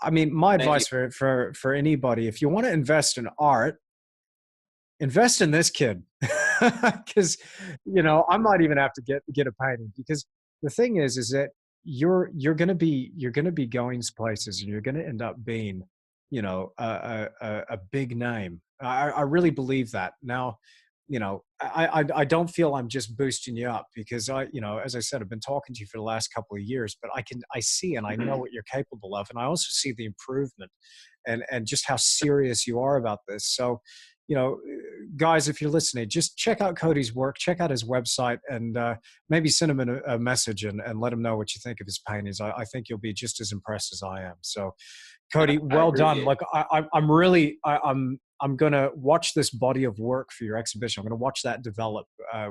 I mean, my thank you. advice for anybody, if you want to invest in art, invest in this kid, because I might even have to get a painting, because the thing is that you're going to be going places, and you're going to end up being a big name. I really believe that. Now, I don't feel I'm just boosting you up, because as I said, I've been talking to you for the last couple of years, but I see and I know Mhm. what you're capable of, and I also see the improvement, and just how serious you are about this. So, you know, guys, if you're listening, just check out Cody's work, check out his website, and maybe send him a message, and let him know what you think of his paintings. I think you'll be just as impressed as I am. So, Cody, I well done. appreciate it. Look, I'm really, I'm going to watch this body of work for your exhibition. I'm going to watch that develop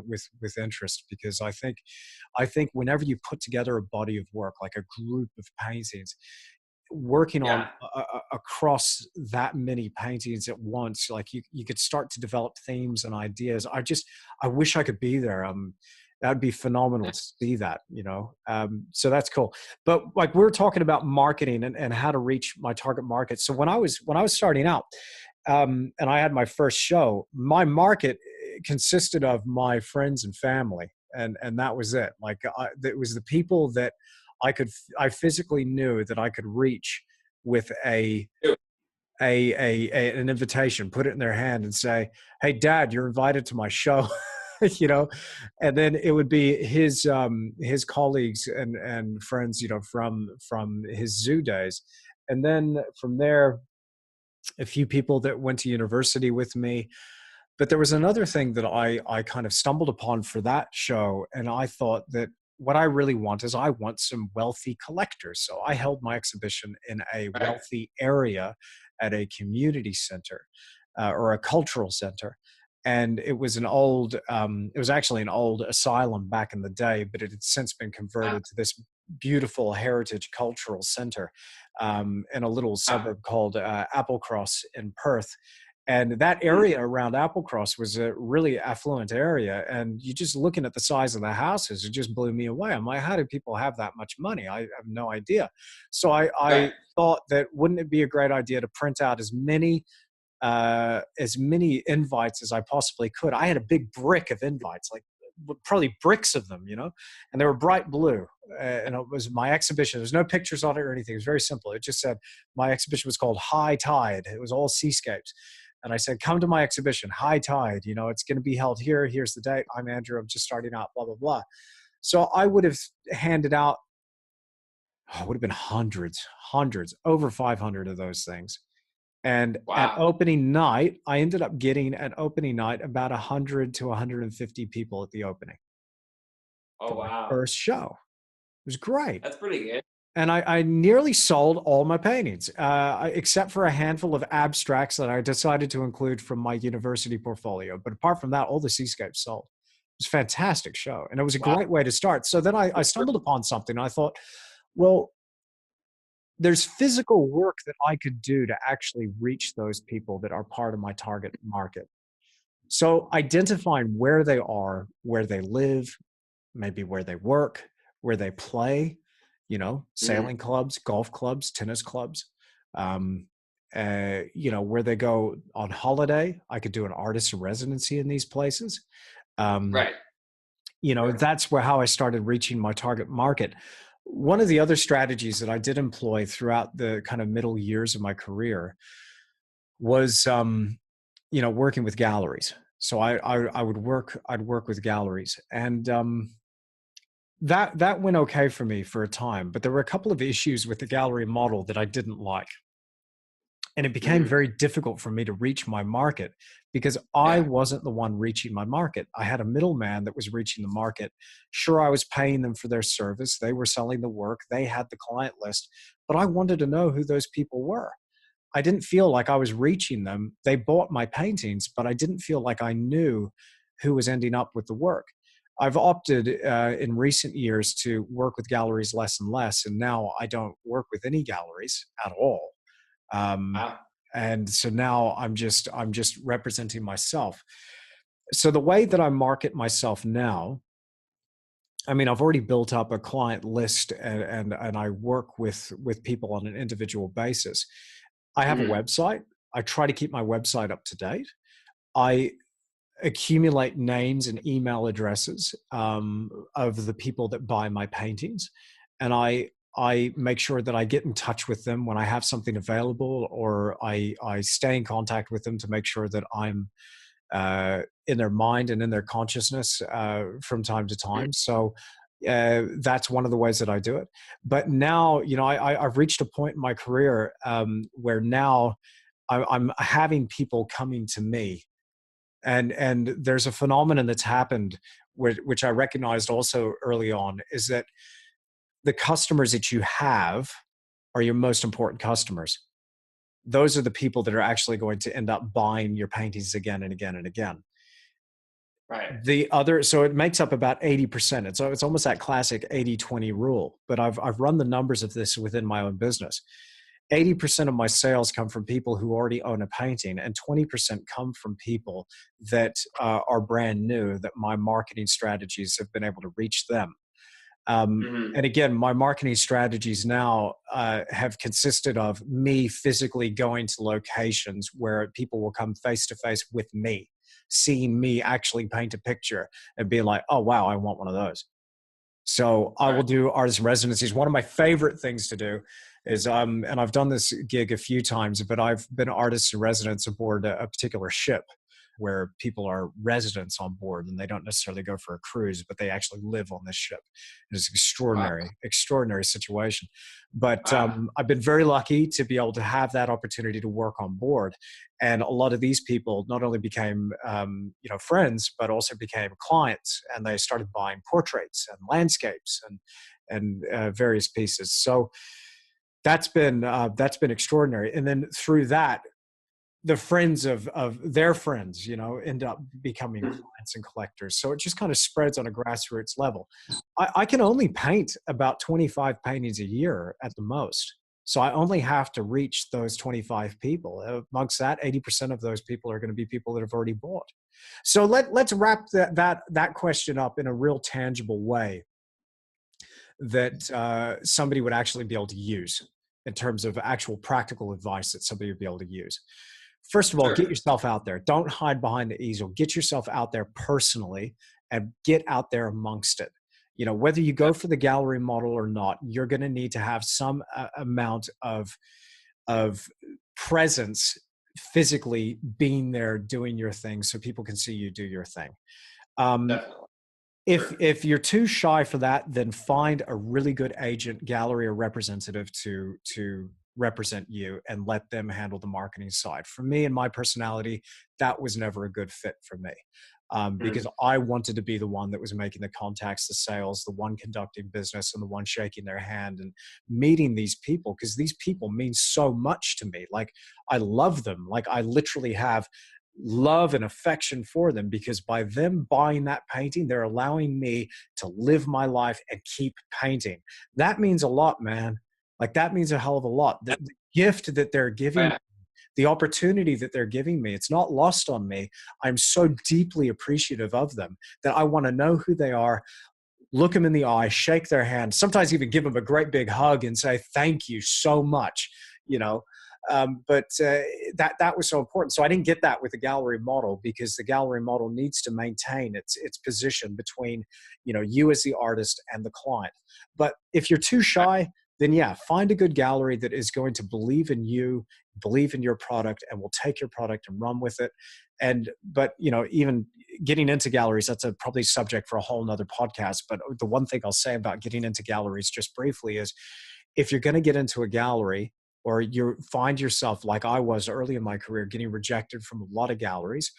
with interest, because I think whenever you put together a body of work, like a group of paintings, working on Yeah, across that many paintings at once, like you could start to develop themes and ideas. I wish I could be there. That'd be phenomenal yeah, to see that, so that's cool. But like, we're talking about marketing, and how to reach my target market. So when I was starting out, and I had my first show, my market consisted of my friends and family, and that was it. Like, it was the people that I physically knew that I could reach with an invitation, put it in their hand and say, "Hey dad, you're invited to my show." you know, and then it would be his colleagues and friends, from his zoo days. And then from there, a few people that went to university with me. But there was another thing that I kind of stumbled upon for that show, and I thought that what I really want is I want some wealthy collectors. So I held my exhibition in a Right. wealthy area at a community center, or a cultural center. And it was it was actually an old asylum back in the day, but it had since been Wow. converted to this beautiful heritage cultural center, in a little Wow. suburb called Applecross in Perth. And that Hmm. area around Applecross was a really affluent area. And you just looking at the size of the houses, it just blew me away. I'm like, how do people have that much money? I have no idea. So I Right. thought that wouldn't it be a great idea to print out as many invites as I possibly could. I had a big brick of invites, like probably bricks of them, and they were bright blue. And it was my exhibition. There's no pictures on it or anything. It was very simple. It just said my exhibition was called High Tide. It was all seascapes. And I said, come to my exhibition, High Tide. It's going to be held here. Here's the date. I'm Andrew. I'm just starting out, blah, blah, blah. So I would have handed out, it would have been hundreds, over 500 of those things. And at Wow. opening night, I ended up getting at opening night about 100 to 150 people at the opening Oh for my wow. first show. It was great. That's pretty good. And I nearly sold all my paintings, except for a handful of abstracts that I decided to include from my university portfolio. But apart from that, all the seascapes sold. It was a fantastic show. And it was a Wow. great way to start. So then I stumbled upon something. And I thought, well, there's physical work that I could do to actually reach those people that are part of my target market. So identifying where they are, where they live, maybe where they work, where they play, Mhm. sailing clubs, golf clubs, tennis clubs, um, where they go on holiday. I could do an artist residency in these places. Um, Right. Sure. that's how I started reaching my target market. One of the other strategies that I did employ throughout the kind of middle years of my career was, working with galleries. So I'd work with galleries, and that went okay for me for a time. But there were a couple of issues with the gallery model that I didn't like, and it became Mhm. very difficult for me to reach my market because I Yeah. wasn't the one reaching my market. I had a middleman that was reaching the market. Sure, I was paying them for their service. They were selling the work. They had the client list, but I wanted to know who those people were. I didn't feel like I was reaching them. They bought my paintings, but I didn't feel like I knew who was ending up with the work. I've opted in recent years to work with galleries less and less, and now I don't work with any galleries at all. Um, Wow. and so now I'm just representing myself. So the way that I market myself now, I mean, I've already built up a client list, and I work with people on an individual basis. I have a Mhm. website. I try to keep my website up to date. I accumulate names and email addresses, of the people that buy my paintings, and I make sure that I get in touch with them when I have something available, or I stay in contact with them to make sure that I'm in their mind and in their consciousness from time to Mhm. time. So that's one of the ways that I do it. But now, I've reached a point in my career where now I'm having people coming to me, and there's a phenomenon that's happened, which I recognized also early on, is that the customers that you have are your most important customers. Those are the people that are actually going to end up buying your paintings again and again and again. Right. So it makes up about 80%. It's almost that classic 80-20 rule, but I've run the numbers of this within my own business. 80% of my sales come from people who already own a painting, and 20% come from people that are brand new, that my marketing strategies have been able to reach them. Mhm. And again, my marketing strategies now have consisted of me physically going to locations where people will come face to face with me. seeing me actually paint a picture and being like, oh, wow, I want one of those. So I will Right. do artist residencies. One of my favorite things to do is, and I've done this gig a few times, but I've been artist in residence aboard a particular ship where people are residents on board and they don't necessarily go for a cruise, but they actually live on this ship. It's an Wow. extraordinary situation. But Wow. I've been very lucky to be able to have that opportunity to work on board. And a lot of these people not only became, friends, but also became clients, and they started buying portraits and landscapes and various pieces. So that's been extraordinary. And then through that, the friends of their friends, end up becoming clients and collectors. So it just kind of spreads on a grassroots level. I can only paint about 25 paintings a year at the most. So I only have to reach those 25 people. Amongst that, 80% of those people are going to be people that have already bought. So let's wrap that question up in a real tangible way that somebody would actually be able to use in terms of actual practical advice that somebody would be able to use. First of all, get Sure. yourself out there. Don't hide behind the easel. Get yourself out there personally and get out there amongst it. Whether you go for the gallery model or not, you're going to need to have some amount of presence physically being there doing your thing so people can see you do your thing. Definitely. If you're too shy for that, then find a really good agent, gallery, or representative to represent you and let them handle the marketing side. For me and my personality, that was never a good fit for me. Because I wanted to be the one that was making the contacts, the sales, the one conducting business, and the one shaking their hand and meeting these people, because these people mean so much to me. Like, I love them. Like, I literally have love and affection for them, because by them buying that painting, they're allowing me to live my life and keep painting. That means a lot, man. Like, that means a hell of a lot. The gift that they're giving, Yeah. the opportunity that they're giving me, it's not lost on me. I'm so deeply appreciative of them that I want to know who they are, look them in the eye, shake their hand, sometimes even give them a great big hug and say, thank you so much, you know. But that was so important. So I didn't get that with the gallery model, because the gallery model needs to maintain its position between, you as the artist and the client. But if you're too shy, then yeah, find a good gallery that is going to believe in you, believe in your product, and will take your product and run with it. But even getting into galleries, that's a probably subject for a whole nother podcast. But the one thing I'll say about getting into galleries just briefly is, if you're going to get into a gallery, or you find yourself like I was early in my career getting rejected from a lot of galleries,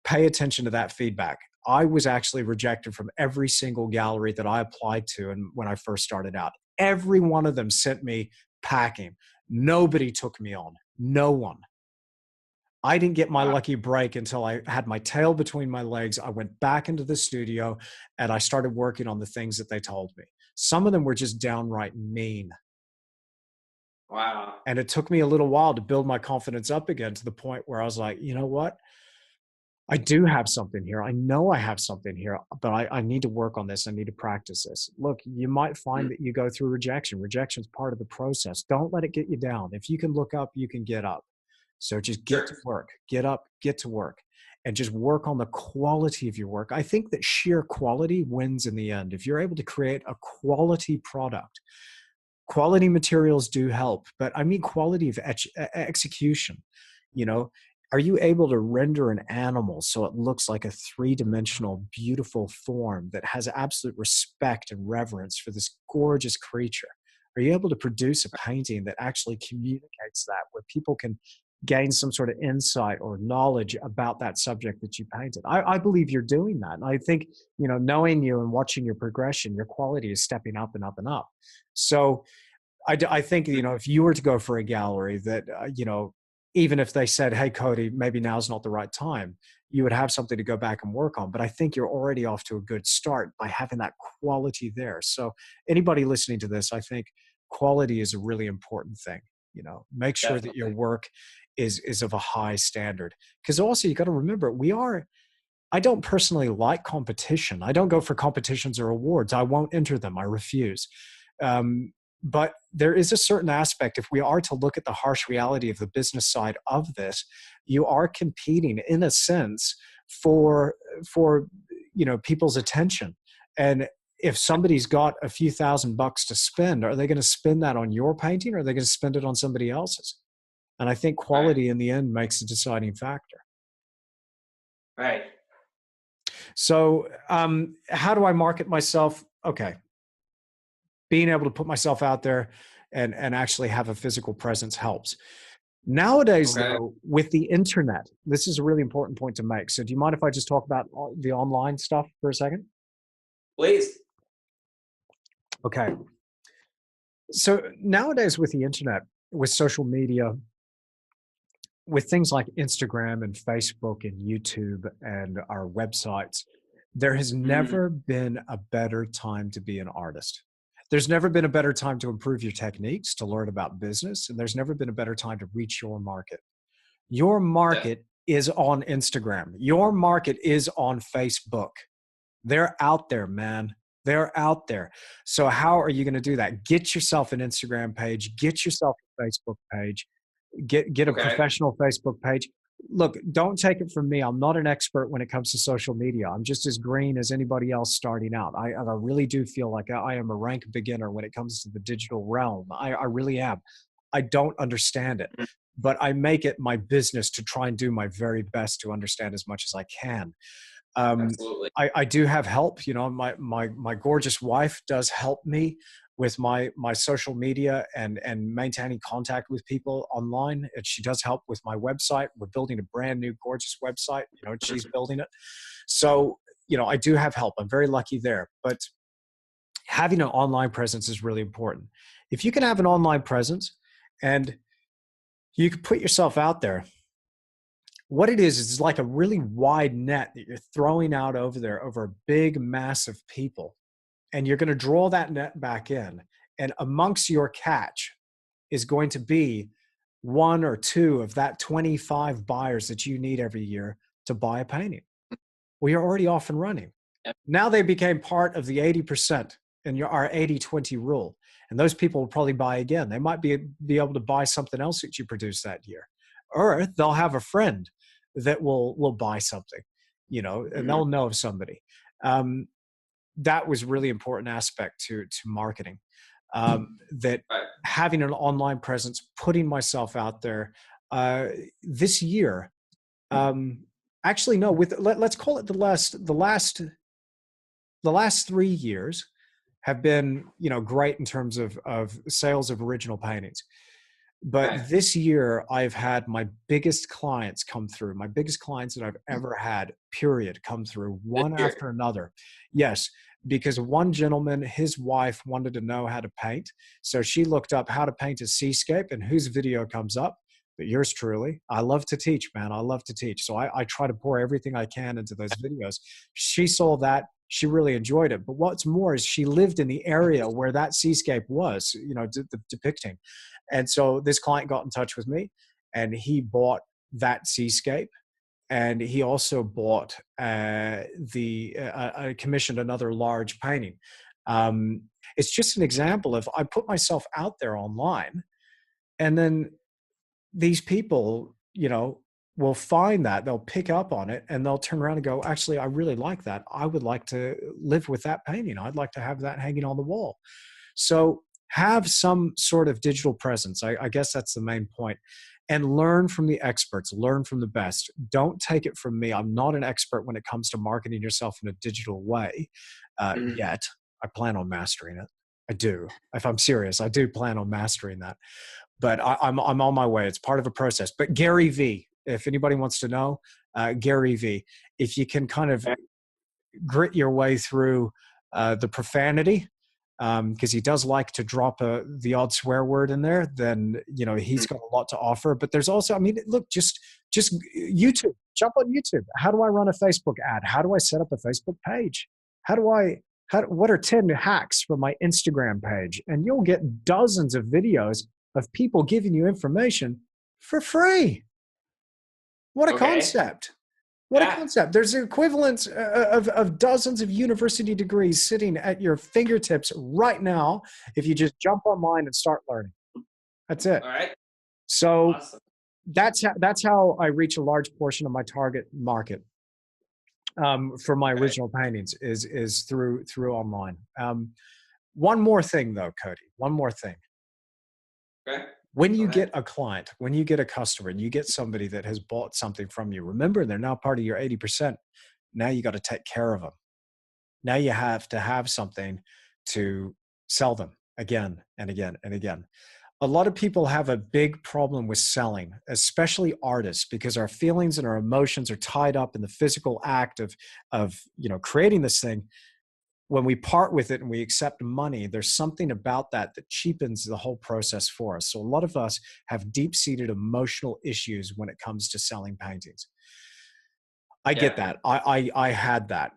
pay attention to that feedback. I was actually rejected from every single gallery that I applied to, and when I first started out, every one of them sent me packing. Nobody took me on. No one. I didn't get my Wow. lucky break until I had my tail between my legs. I went back into the studio and I started working on the things that they told me. Some of them were just downright mean. Wow. And it took me a little while to build my confidence up again, to the point where I was like, you know what? I do have something here. I know I have something here, but I need to work on this. I need to practice this. Look, you might find that you go through rejection. Rejection is part of the process. Don't let it get you down. If you can look up, you can get up. So just get to Sure. work, get up, get to work, and just work on the quality of your work. I think that sheer quality wins in the end. If you're able to create a quality product, quality materials do help, but I mean quality of execution. You know, are you able to render an animal so it looks like a three-dimensional, beautiful form that has absolute respect and reverence for this gorgeous creature? Are you able to produce a painting that actually communicates that, where people can gain some sort of insight or knowledge about that subject that you painted? I believe you're doing that. And I think, knowing you and watching your progression, your quality is stepping up and up and up. So I think, if you were to go for a gallery that, even if they said, hey, Cody, maybe now's not the right time, you would have something to go back and work on. But I think you're already off to a good start by having that quality there. So anybody listening to this, I think quality is a really important thing. Make sure that your Definitely. work is of a high standard. Because also, you got to remember, I don't personally like competition. I don't go for competitions or awards. I won't enter them. I refuse. But there is a certain aspect, if we are to look at the harsh reality of the business side of this, you are competing, in a sense, for for people's attention. And if somebody's got a few $1,000 to spend, are they going to spend that on your painting, or are they going to spend it on somebody else's? And I think Right. quality in the end makes a deciding factor. Right. So how do I market myself? Okay, being able to put myself out there and actually have a physical presence helps. Nowadays, Okay. though, with the internet, this is a really important point to make. So do you mind if I just talk about the online stuff for a second? Please. Okay. So nowadays with the internet, with social media, with things like Instagram and Facebook and YouTube and our websites, there has Mhm. never been a better time to be an artist. There's never been a better time to improve your techniques, to learn about business, and there's never been a better time to reach your market. Your Yeah. market is on Instagram. Your market is on Facebook. They're out there, man. They're out there. So how are you going to do that? Get yourself an Instagram page, get yourself a Facebook page, get a Okay. professional Facebook page. Look, don't take it from me. I'm not an expert when it comes to social media. I'm just as green as anybody else starting out. I really do feel like I am a rank beginner when it comes to the digital realm. I really am. I don't understand it, Mhm. but I make it my business to try and do my very best to understand as much as I can. um, Absolutely. I do have help. My gorgeous wife does help me with my social media and maintaining contact with people online. And she does help with my website. We're building a brand new gorgeous website. And she's Mhm. building it. So I do have help. I'm very lucky there. But having an online presence is really important. If you can have an online presence and you can put yourself out there, what it is like a really wide net that you're throwing out over there over a big mass of people, and you're going to draw that net back in, and amongst your catch is going to be one or two of that 25 buyers that you need every year to buy a painting. Well, you're already off and running. Yep. Now they became part of the 80% in our 80-20 rule. And those people will probably buy again. They might be able to buy something else that you produce that year. Or they'll have a friend that will buy something, and Mhm. they'll know of somebody. Um, that was really important aspect to marketing. That Right. having an online presence, putting myself out there. This year, um, actually no, let's call it the last 3 years have been great in terms of sales of original paintings. But Right. this year, I've had my biggest clients come through, my biggest clients that I've ever had, period, come through This one year. after another. Yes, because one gentleman, his wife wanted to know how to paint. So she looked up how to paint a seascape, and whose video comes up? But yours truly. I love to teach, man. I love to teach. So I try to pour everything I can into those videos. She saw that. She really enjoyed it. But what's more is she lived in the area where that seascape was, depicting. And so this client got in touch with me, and he bought that seascape. And he also bought I commissioned another large painting. Um, it's just an example of I put myself out there online, and then these people, will find that, they'll pick up on it, and they'll turn around and go, actually, I really like that. I would like to live with that painting. I'd like to have that hanging on the wall. So have some sort of digital presence. I guess that's the main point. And learn from the experts, learn from the best. Don't take it from me. I'm not an expert when it comes to marketing yourself in a digital way Mhm. yet. I plan on mastering it. I do. If I'm serious, I do plan on mastering that. But I'm on my way. It's part of a process. But Gary V, if anybody wants to know, Gary V, if you can kind of Okay. grit your way through the profanity, because he does like to drop the odd swear word in there, then he's Mhm. got a lot to offer. But there's also, I mean, look, just YouTube. Jump on YouTube. How do I run a Facebook ad? How do I set up a Facebook page? How do I? What are 10 hacks for my Instagram page? And you'll get dozens of videos of people giving you information for free. What a Okay. concept! What a Yeah. concept. There's the equivalent of dozens of university degrees sitting at your fingertips right now if you just jump online and start learning. That's it. All right. So Awesome. that's how I reach a large portion of my target market. for my Right. original paintings is through online. One more thing though, Cody. One more thing. Okay. When Go you ahead. get a client, when you get a customer, and you get somebody that has bought something from you, remember they're now part of your 80%. Now you got to take care of them. Now you have to have something to sell them again and again and again. A lot of people have a big problem with selling, especially artists, because our feelings and our emotions are tied up in the physical act of creating this thing. When we part with it and we accept money, there's something about that that cheapens the whole process for us. So a lot of us have deep-seated emotional issues when it comes to selling paintings. I Yeah. get that. I had that.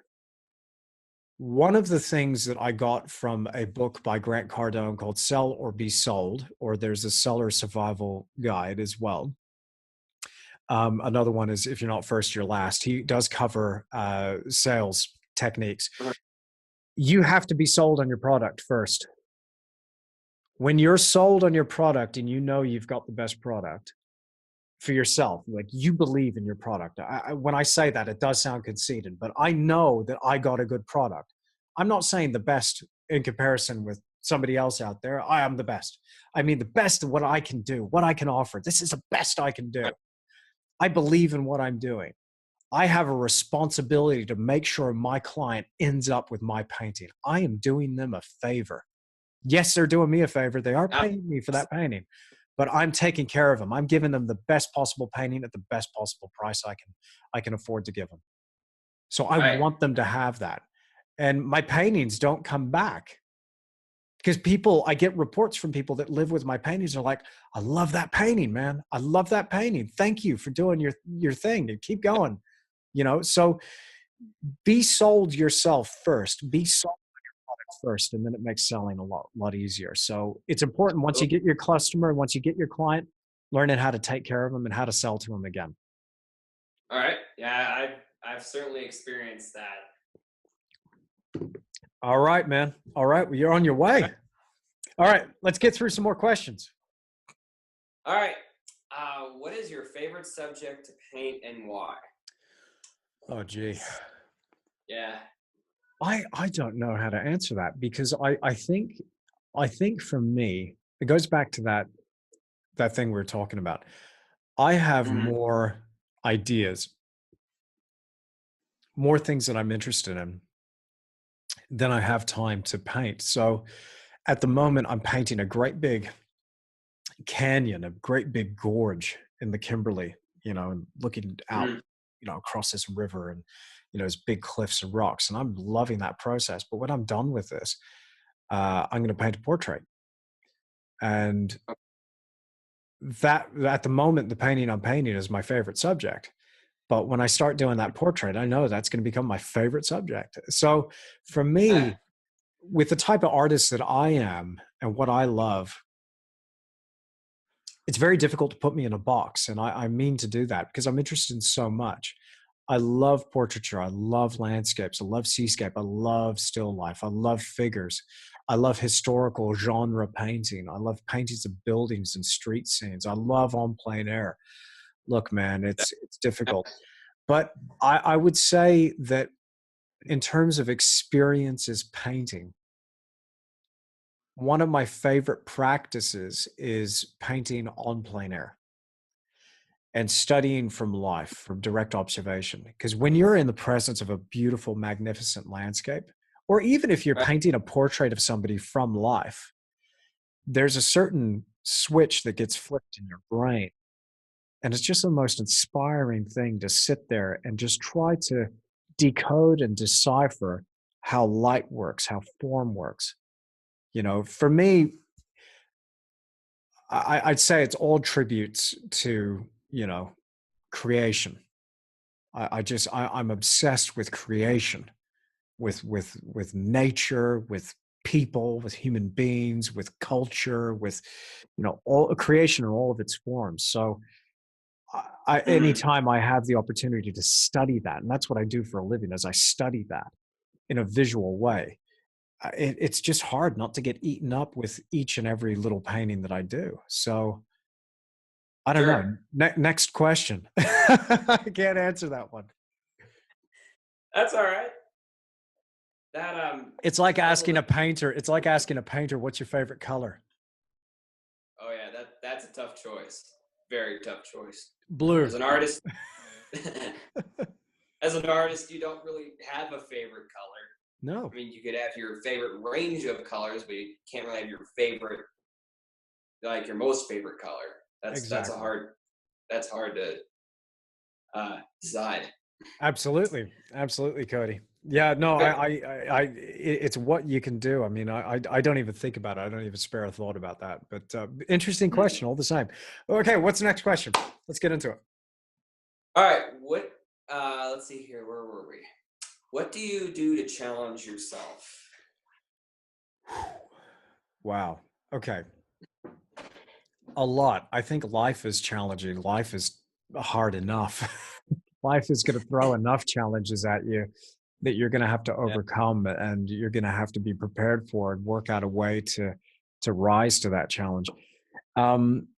One of the things that I got from a book by Grant Cardone called Sell or Be Sold, or there's a seller survival guide as well. Another one is If You're Not First, You're Last. He does cover sales techniques. Uh-huh. You have to be sold on your product first. When you're sold on your product and you know you've got the best product for yourself, like you believe in your product. When I say that, it does sound conceited, but I know that I got a good product. I'm not saying the best in comparison with somebody else out there. I am the best. I mean, the best of what I can do, what I can offer. This is the best I can do. I believe in what I'm doing. I have a responsibility to make sure my client ends up with my painting. I am doing them a favor. Yes, they're doing me a favor. They are Yeah. paying me for that painting, but I'm taking care of them. I'm giving them the best possible painting at the best possible price I can afford to give them. So I Right. want them to have that. And my paintings don't come back because I get reports from people that live with my paintings. They're like, I love that painting, man. I love that painting. Thank you for doing your thing and keep going. So be sold yourself first. Be sold first, and then it makes selling a lot easier. So it's important once you get your customer, once you get your client, learning how to take care of them and how to sell to them again. All right. Yeah, I've certainly experienced that. All right, man. All right, well, you're on your way. All right, let's get through some more questions. All right. What is your favorite subject to paint and why? Oh, gee. Yeah. I don't know how to answer that because I think for me it goes back to that thing we were talking about. I have Mhm. more ideas, more things that I'm interested in than I have time to paint. So at the moment, I'm painting a great big canyon, a great big gorge in the Kimberley, and looking out, Mhm. across this river and, those big cliffs of rocks. And I'm loving that process. But when I'm done with this, I'm going to paint a portrait. And that at the moment, the painting I'm painting is my favorite subject. But when I start doing that portrait, I know that's going to become my favorite subject. So for Yeah. me, with the type of artist that I am and what I love, it's very difficult to put me in a box. And I mean to do that because I'm interested in so much. I love portraiture. I love landscapes. I love seascape. I love still life. I love figures. I love historical genre painting. I love paintings of buildings and street scenes. I love on plein air. Look, man, it's difficult. But I would say that in terms of experiences painting, one of my favorite practices is painting on plein air and studying from life, from direct observation. Because when you're in the presence of a beautiful, magnificent landscape, or even if you're Right. painting a portrait of somebody from life, there's a certain switch that gets flipped in your brain. And it's just the most inspiring thing to sit there and just try to decode and decipher how light works, how form works. For me, I'd say it's all tributes to, creation. I'm obsessed with creation, with nature, with people, with human beings, with culture, with all creation in all of its forms. So Mhm. anytime I have the opportunity to study that, and that's what I do for a living, is I study that in a visual way. It's just hard not to get eaten up with each and every little painting that I do. So I don't know. Sure. Next question. I can't answer that one. That's all right. That It's like that's asking another. a painter. It's like asking a painter, what's your favorite color? Oh yeah, that's a tough choice. Very tough choice. Blue. As an artist, as an artist, you don't really have a favorite color. No, I mean, you could have your favorite range of colors, but you can't really have your favorite, like your most favorite color. exactly. That's hard to decide. Absolutely. Absolutely, Cody. Yeah, no, Good. it's what you can do. I mean, I don't even think about it. I don't even spare a thought about that. But interesting question all the same. Okay, what's the next question? Let's get into it. All right. What? Let's see here. Where were we? What do you do to challenge yourself? Wow. Okay. A lot. I think life is challenging. Life is hard enough. Life is going to throw enough challenges at you that you're going to have to Yeah. overcome, and you're going to have to be prepared for and work out a way to rise to that challenge. Um,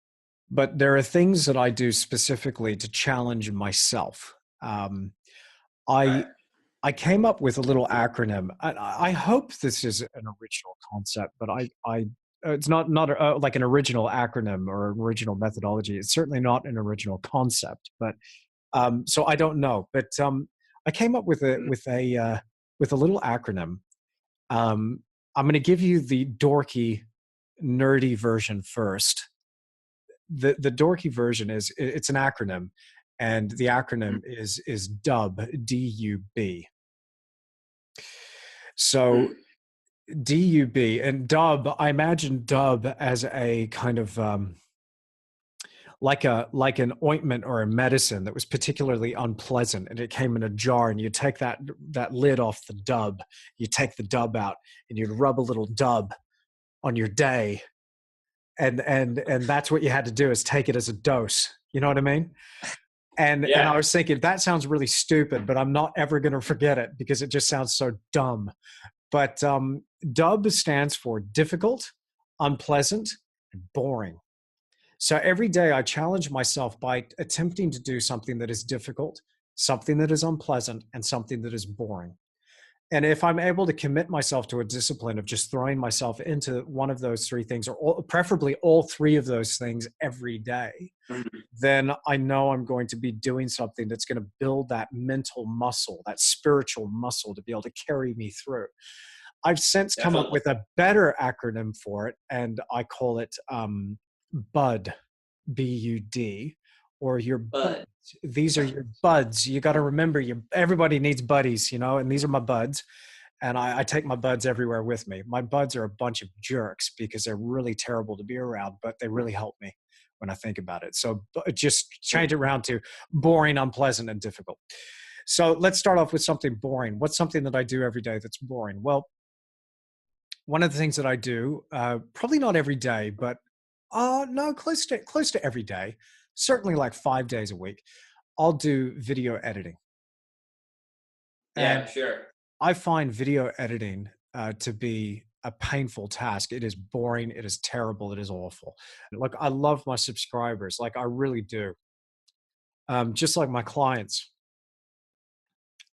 but there are things that I do specifically to challenge myself. I Right. I came up with a little acronym. I hope this is an original concept, but I it's not like an original acronym or an original methodology. It's certainly not an original concept, but so I don't know. But I came up with a Mhm. with a little acronym. Um, I'm going to give you the dorky, nerdy version first. The dorky version is it's an acronym, and the acronym is DUB, DUB. So Mm. DUB and dub, I imagine dub as a kind of like an ointment or a medicine that was particularly unpleasant, and it came in a jar, and you take that lid off the dub, you take the dub out, and you'd rub a little dub on your day, and that's what you had to do, is take it as a dose. You know what I mean? And I Yeah. was thinking that sounds really stupid, but I'm not ever going to forget it because it just sounds so dumb. But DUB stands for difficult, unpleasant, and boring. So every day I challenge myself by attempting to do something that is difficult, something that is unpleasant, and something that is boring. And if I'm able to commit myself to a discipline of just throwing myself into one of those three things, or preferably all three of those things every day, Mhm. then I know I'm going to be doing something that's going to build that mental muscle, that spiritual muscle to be able to carry me through. I've since come up Definitely. with a better acronym for it, and I call it BUD, BUD, or your buds. But These are your buds. You got to remember, everybody needs buddies, you know, and these are my buds. And I take my buds everywhere with me. My buds are a bunch of jerks because they're really terrible to be around, but they really help me when I think about it. So just change it around to boring, unpleasant, and difficult. So let's start off with something boring. What's something that I do every day that's boring? Well, one of the things that I do, probably not every day, but no, close to every day, certainly like 5 days a week, I'll do video editing. yeah, And sure. I find video editing to be a painful task. It is boring. It is terrible. It is awful. Like, I love my subscribers, like I really do. Just like my clients,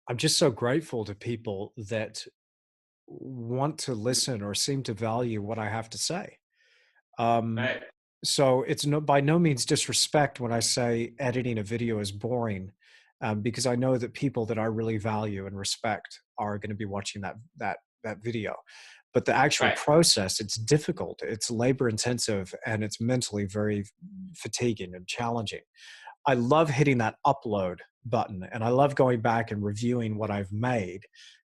I'm just so grateful to people that want to listen or seem to value what I have to say. Um, Right. so it's by no means disrespect when I say editing a video is boring, because I know that people that I really value and respect are going to be watching that video. But the actual Right. process, it's difficult, it's labor intensive, and it's mentally very fatiguing and challenging. I love hitting that upload button, and I love going back and reviewing what I've made,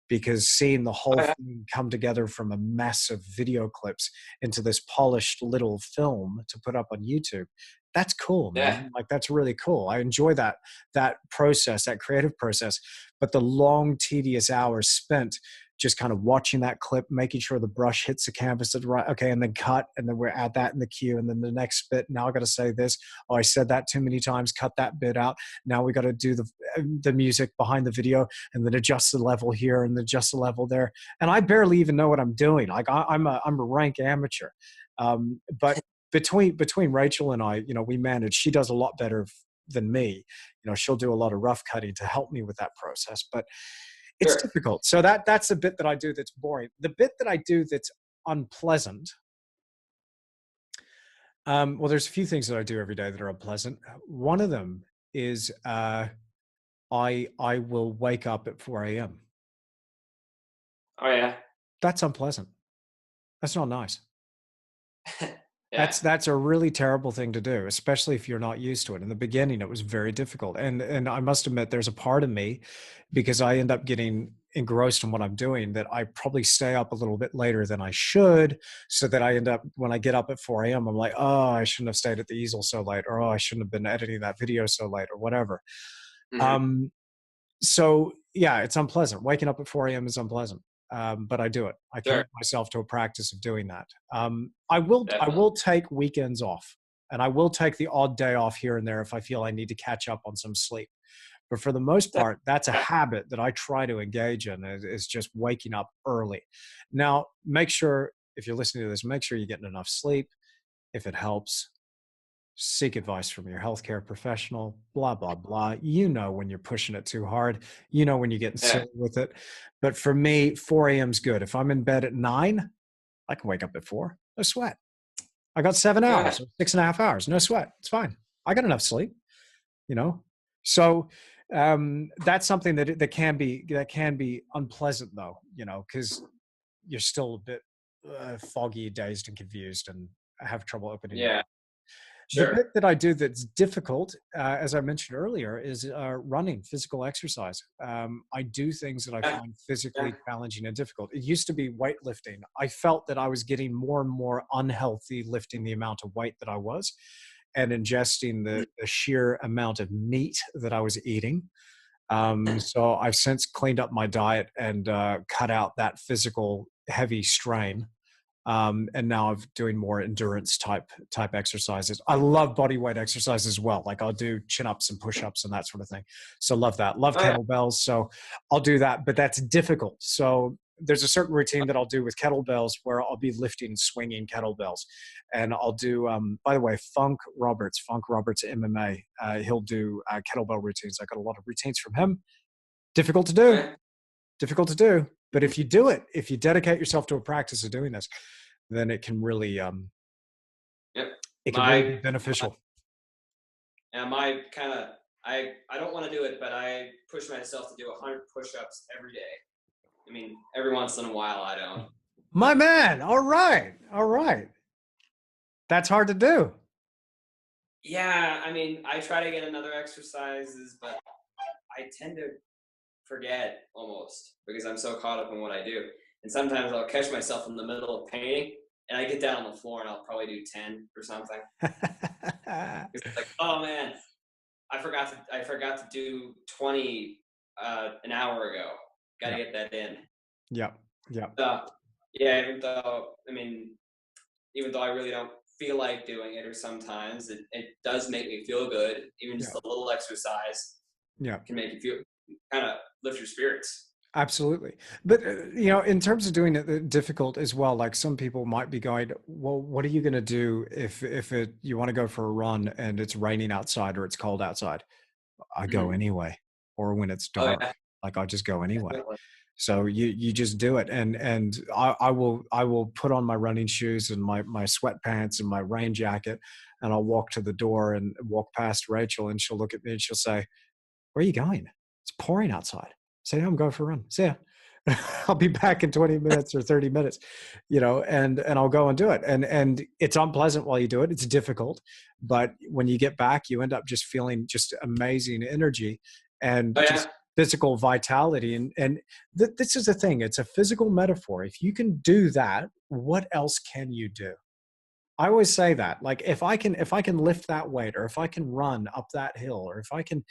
because seeing the whole Oh, yeah. thing come together from a mess of video clips into this polished little film to put up on YouTube, that's cool, Yeah. man. Like, that's really cool. I enjoy that process, that creative process. But the long, tedious hours spent just kind of watching that clip, making sure the brush hits the canvas at the right, okay, and then cut, and then we're add that in the queue, and then the next bit. Now I got to say this. Oh, I said that too many times. Cut that bit out. Now we got to do the music behind the video, and then adjust the level here and adjust the level there. And I barely even know what I'm doing. Like, I'm a rank amateur. But between Rachel and I, you know, we manage. She does a lot better than me. You know, she'll do a lot of rough cutting to help me with that process. But It's Sure. difficult. So that's the bit that I do that's boring. The bit that I do that's unpleasant. Well, there's a few things that I do every day that are unpleasant. One of them is I will wake up at 4 a.m. Oh yeah. That's unpleasant. That's not nice. Yeah. That's a really terrible thing to do, especially if you're not used to it. In the beginning, it was very difficult. And I must admit, there's a part of me, because I end up getting engrossed in what I'm doing, that I probably stay up a little bit later than I should, so that I end up, when I get up at 4 a.m., I'm like, oh, I shouldn't have stayed at the easel so late, or oh, I shouldn't have been editing that video so late, or whatever. Hmm. Um, so yeah, it's unpleasant. Waking up at 4 a.m. is unpleasant. But I do it. I Sure. commit myself to a practice of doing that. I will Definitely. take weekends off, and I will take the odd day off here and there if I feel I need to catch up on some sleep. But for the most Def- part, that's a yeah. habit that I try to engage in, is just waking up early. Now, make sure, if you're listening to this, make sure you're getting enough sleep. If it helps, seek advice from your healthcare professional, blah, blah, blah. You know when you're pushing it too hard, you know when you're getting Yeah. silly with it. But for me, 4 a.m. is good. If I'm in bed at 9, I can wake up at 4. No sweat. I got 7 hours Yeah. or 6.5 hours. No sweat. It's fine. I got enough sleep, you know? So that's something that can be unpleasant though, because you're still a bit foggy, dazed, and confused, and have trouble opening your. Yeah. The Sure. bit that I do that's difficult, as I mentioned earlier, is running, physical exercise. I do things that I Yeah. find Yeah. physically challenging and difficult. It used to be weightlifting. I felt that I was getting more and more unhealthy lifting the amount of weight that I was, and ingesting the sheer amount of meat that I was eating. So I've since cleaned up my diet and cut out that physical heavy strain, and now I'm doing more endurance type exercises. I love body weight exercise as well. Like I'll do chin ups and push ups and that sort of thing. So love that. Love Oh yeah. kettlebells. So I'll do that, but that's difficult. So there's a certain routine that I'll do with kettlebells where I'll be lifting, swinging kettlebells, and I'll do. By the way, Funk Roberts MMA. He'll do kettlebell routines. I got a lot of routines from him. Difficult to Oh do. yeah. Difficult to do. But if you do it, if you dedicate yourself to a practice of doing this, then Yep. it can really be My beneficial. and my kind of I don't want to do it, but I push myself to do 100 push-ups every day. I mean, every once in a while I don't. My man, all right, all right. That's hard to do. Yeah, I mean, I try to get another exercises, but I tend to forget almost because I'm so caught up in what I do. And sometimes I'll catch myself in the middle of painting and I get down on the floor and I'll probably do 10 or something. It's like, oh man, I forgot to do 20 an hour ago. Got to Yeah, get that in. yeah, yeah, So yeah, even though I really don't feel like doing it, or sometimes it does make me feel good. Even yeah, just a little exercise yeah. can make you feel kind of lift your spirits. Absolutely. But, in terms of doing it difficult as well, like some people might be going, well, what are you going to do if you want to go for a run and it's raining outside or it's cold outside? I go Hmm. anyway. Or when it's Oh dark, yeah, like I just go anyway. definitely. So you just do it, and I will put on my running shoes and my sweatpants and my rain jacket, and I'll walk to the door and walk past Rachel, and she'll look at me and she'll say, "Where are you going? It's pouring outside." Say, "No, I'm going for a run." See ya. I'll be back in 20 minutes or 30 minutes, and I'll go and do it. And it's unpleasant while you do it. It's difficult, but when you get back, you end up just feeling just amazing energy and Oh yeah, just physical vitality. And this is the thing. It's a physical metaphor. If you can do that, what else can you do? I always say that, like, if I can lift that weight, or if I can run up that hill, or if I can,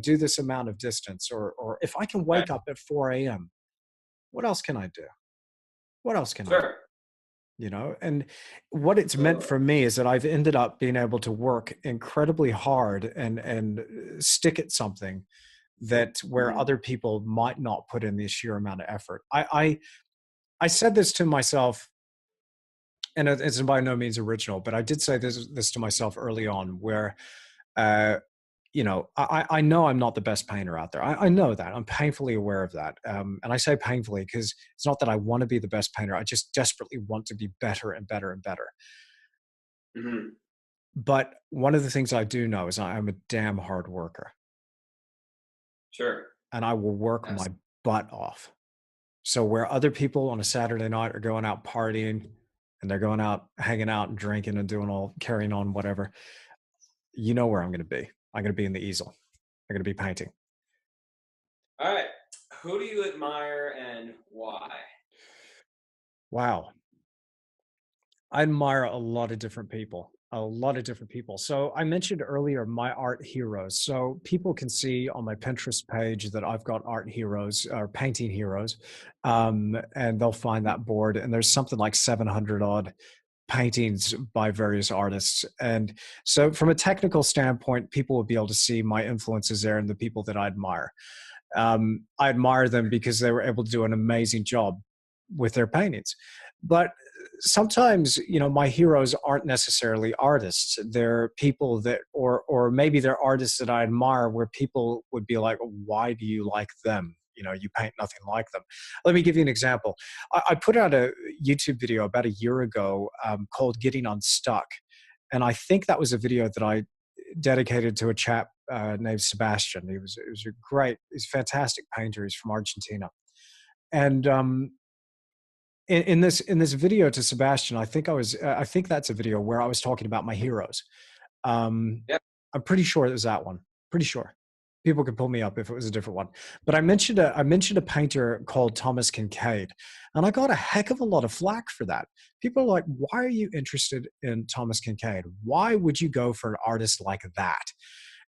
do this amount of distance, or if I can right. wake up at 4 a.m., what else can I do? What else can I do? Sure. And what it's meant Absolutely. for me is that I've ended up being able to work incredibly hard and stick at something that where Hmm. other people might not put in the sheer amount of effort. I said this to myself, and it's by no means original, but I did say this to myself early on, where uh, I know I'm not the best painter out there. I know that. I'm painfully aware of that. And I say painfully because it's not that I want to be the best painter. I just desperately want to be better and better and better. Hmm. But one of the things I do know is I'm a damn hard worker, Sure. and I will work Yes. my butt off. So where other people on a Saturday night are going out partying and they're going out hanging out and drinking and doing all carrying on whatever, you know where I'm going to be. I'm going to be in the easel. I'm going to be painting. All right. Who do you admire and why? Wow. I admire a lot of different people, a lot of different people. So I mentioned earlier my art heroes. So people can see on my Pinterest page that I've got art heroes or painting heroes, and they'll find that board. And there's something like 700 odd paintings by various artists. And so from a technical standpoint, people will be able to see my influences there and the people that I admire. I admire them because they were able to do an amazing job with their paintings. But sometimes, my heroes aren't necessarily artists. They're people that, or maybe they're artists that I admire, where people would be like, "Why do you like them? You paint nothing like them." Let me give you an example. I put out a YouTube video about a year ago called "Getting Unstuck," and I think that was a video that I dedicated to a chap named Sebastian. He was he's a fantastic painter. He's from Argentina, and in this video to Sebastian, I think that's a video where I was talking about my heroes. Um, Yep. I'm pretty sure it was that one. Pretty sure. People could pull me up if it was a different one. But I mentioned a painter called Thomas Kincaid, and I got a heck of a lot of flack for that. People are like, "Why are you interested in Thomas Kincaid? Why would you go for an artist like that?"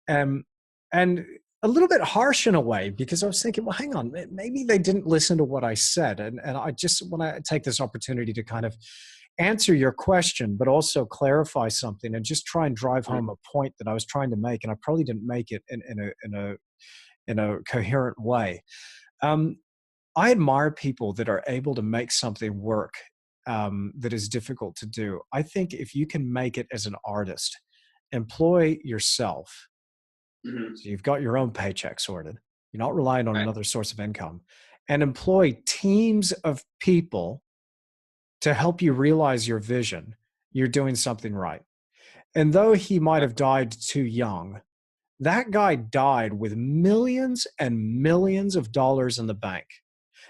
Um, and a little bit harsh in a way, because I was thinking, well, hang on, maybe they didn't listen to what I said. And I just want to take this opportunity to kind of answer your question, but also clarify something and just try and drive Mhm. home a point that I was trying to make. And I probably didn't make it in a coherent way. Um, I admire people that are able to make something work that is difficult to do. I think if you can make it as an artist, employ yourself, Mhm. so you've got your own paycheck sorted. You're not relying on Right. another source of income, and employ teams of people to help you realize your vision. You're doing something right. And though he might Right. have died too young, that guy died with millions and millions of dollars in the bank.